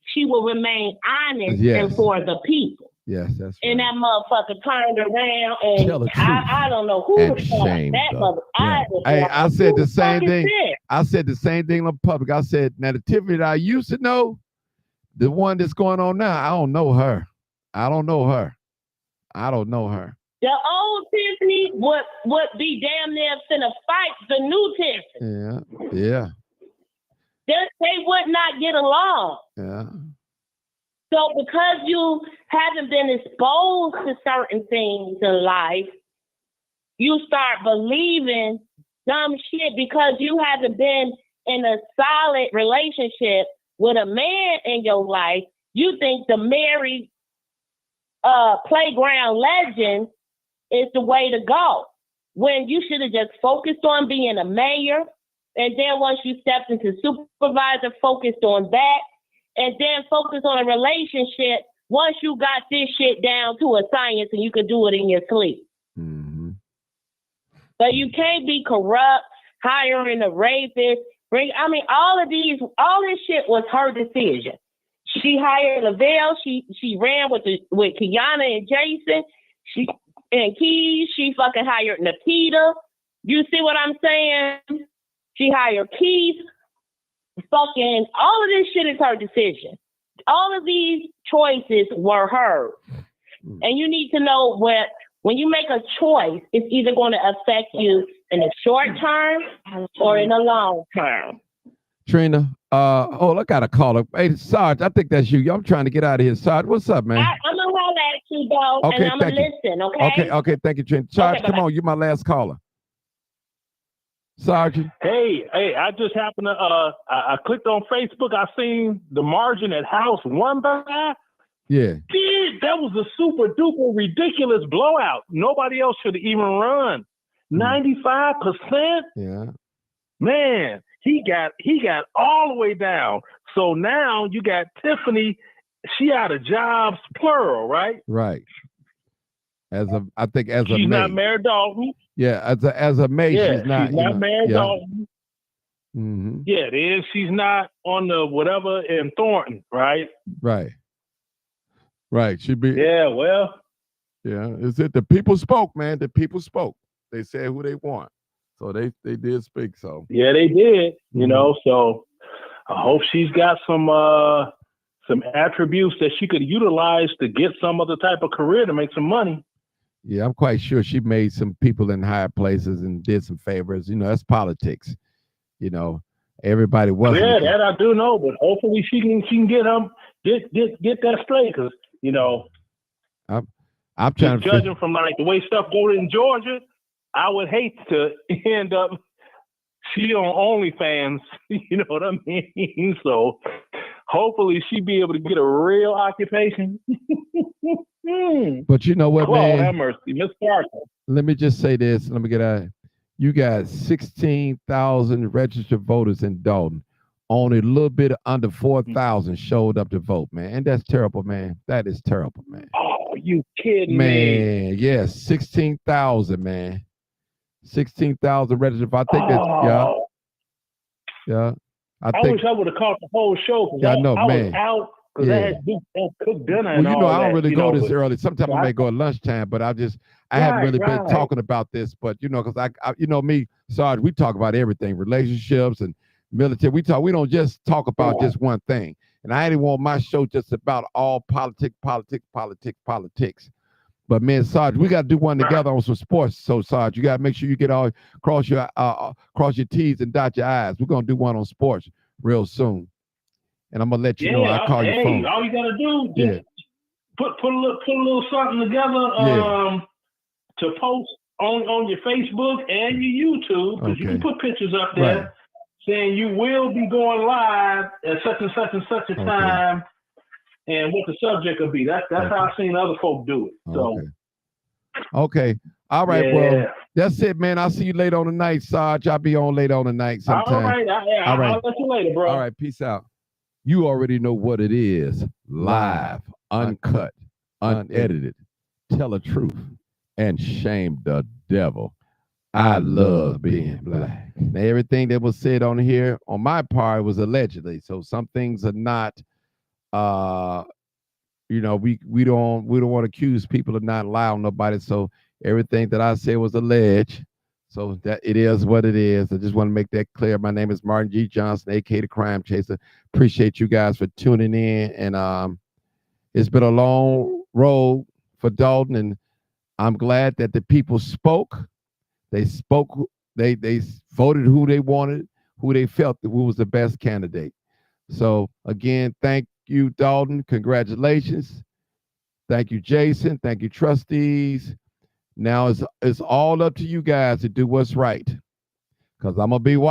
she will remain honest and for the people. Yes, that's right. And that motherfucker turned around and I don't know who was that mother. Hey, I said the same thing. I said the same thing on public. I said, now the Tiffany that I used to know, the one that's going on now, I don't know her. I don't know her. The old Tiffany would be damn near finna fight the new Tiffany. Yeah. They would not get along. Yeah. So because you haven't been exposed to certain things in life, you start believing dumb shit because you haven't been in a solid relationship with a man in your life. You think the married playground legend is the way to go. When you should have just focused on being a mayor, and then once you stepped into supervisor, focused on that, and then focus on a relationship once you got this shit down to a science and you can do it in your sleep. But you can't be corrupt, hiring a rapist. All this shit was her decision. She hired Lavelle. She ran with Kiana and Jason. And Keys. She fucking hired Nikita. You see what I'm saying? She hired Keith. Fucking all of this shit is her decision. All of these choices were hers. And you need to know when you make a choice, it's either going to affect you in the short term or in the long term. Trina, I got a caller. Hey, Sarge, I think that's you. I'm trying to get out of here. Sarge, what's up, man? I'm going to holler at you, though, and I'm going to listen, okay? Okay, thank you, Trina. Sarge, come on, you're my last caller. Sergeant. Hey, I just happened to, I clicked on Facebook. I seen the margin at House won by. Yeah. Good that was a super duper ridiculous blowout. Nobody else should even run. 95%. Yeah. Man, he got all the way down. So now you got Tiffany. She out of jobs, plural, right? Right. I think as a she's maid. not married Dalton. Yeah, as a maid, Yeah, she's not. She's not married Dalton. Mm-hmm. Yeah, it is. She's not on the whatever in Thornton, right? Right. Right. She'd be. Yeah. Well. Yeah. Is it the people spoke, man? The people spoke. They said who they want, so they did speak. So yeah, they did. You know. So I hope she's got some attributes that she could utilize to get some other type of career to make some money. Yeah, I'm quite sure she made some people in higher places and did some favors. You know, that's politics. You know, everybody wasn't. Yeah, that I do know, but hopefully she can get that straight, because you know, I'm trying to judging from like the way stuff goes in Georgia, I would hate to end up she on OnlyFans. You know what I mean? So hopefully she be able to get a real occupation. But you know what, man? Have mercy, Miss Parker. Let me just say this. Let me get out. You got 16,000 registered voters in Dalton. Only a little bit under 4,000 showed up to vote, man. And that's terrible, man. That is terrible, man. Oh, you kidding me? Man, yes, 16,000, man. 16,000 registered. I think that's, yeah. I wish I would have caught the whole show. Yeah, I know, I man. was out because I had to cook dinner. Well, and you know, I don't really go this early. early. Sometimes I may go at lunchtime, but I haven't really been talking about this. But you know, because I you know me, Sarge, we talk about everything, relationships and military. We don't just talk about just one thing. And I didn't want my show just about all politics. But man, Sarge, we got to do one together on some sports. So Sarge, you got to make sure you get all cross your T's and dot your I's. We're gonna do one on sports real soon. And I'm gonna let you know. I'll call your phone. All you gotta do is put a little something together to post on your Facebook and your YouTube, because you can put pictures up there saying you will be going live at such and such and such a time, and what the subject will be. That's how I've seen other folk do it. So okay. All right, well, that's it, man. I'll see you later on the night, Sarge. I'll be on later on the night sometime. All right. I'll let you later, bro. All right, peace out. You already know what it is. Live, uncut, unedited. Tell the truth and shame the devil. I love being black. Now, everything that was said on here, on my part, was allegedly. So some things are not, you know, we don't want to accuse people of not allowing nobody. So everything that I said was alleged. So that it is what it is. I just want to make that clear. My name is Martin G. Johnson, aka the Crime Chaser. Appreciate you guys for tuning in. And it's been a long road for Dalton, and I'm glad that the people spoke. They spoke. They voted who they wanted, who they felt who was the best candidate. So again, thank you, Dalton. Congratulations. Thank you, Jason. Thank you, trustees. Now it's all up to you guys to do what's right, because I'm gonna be watching.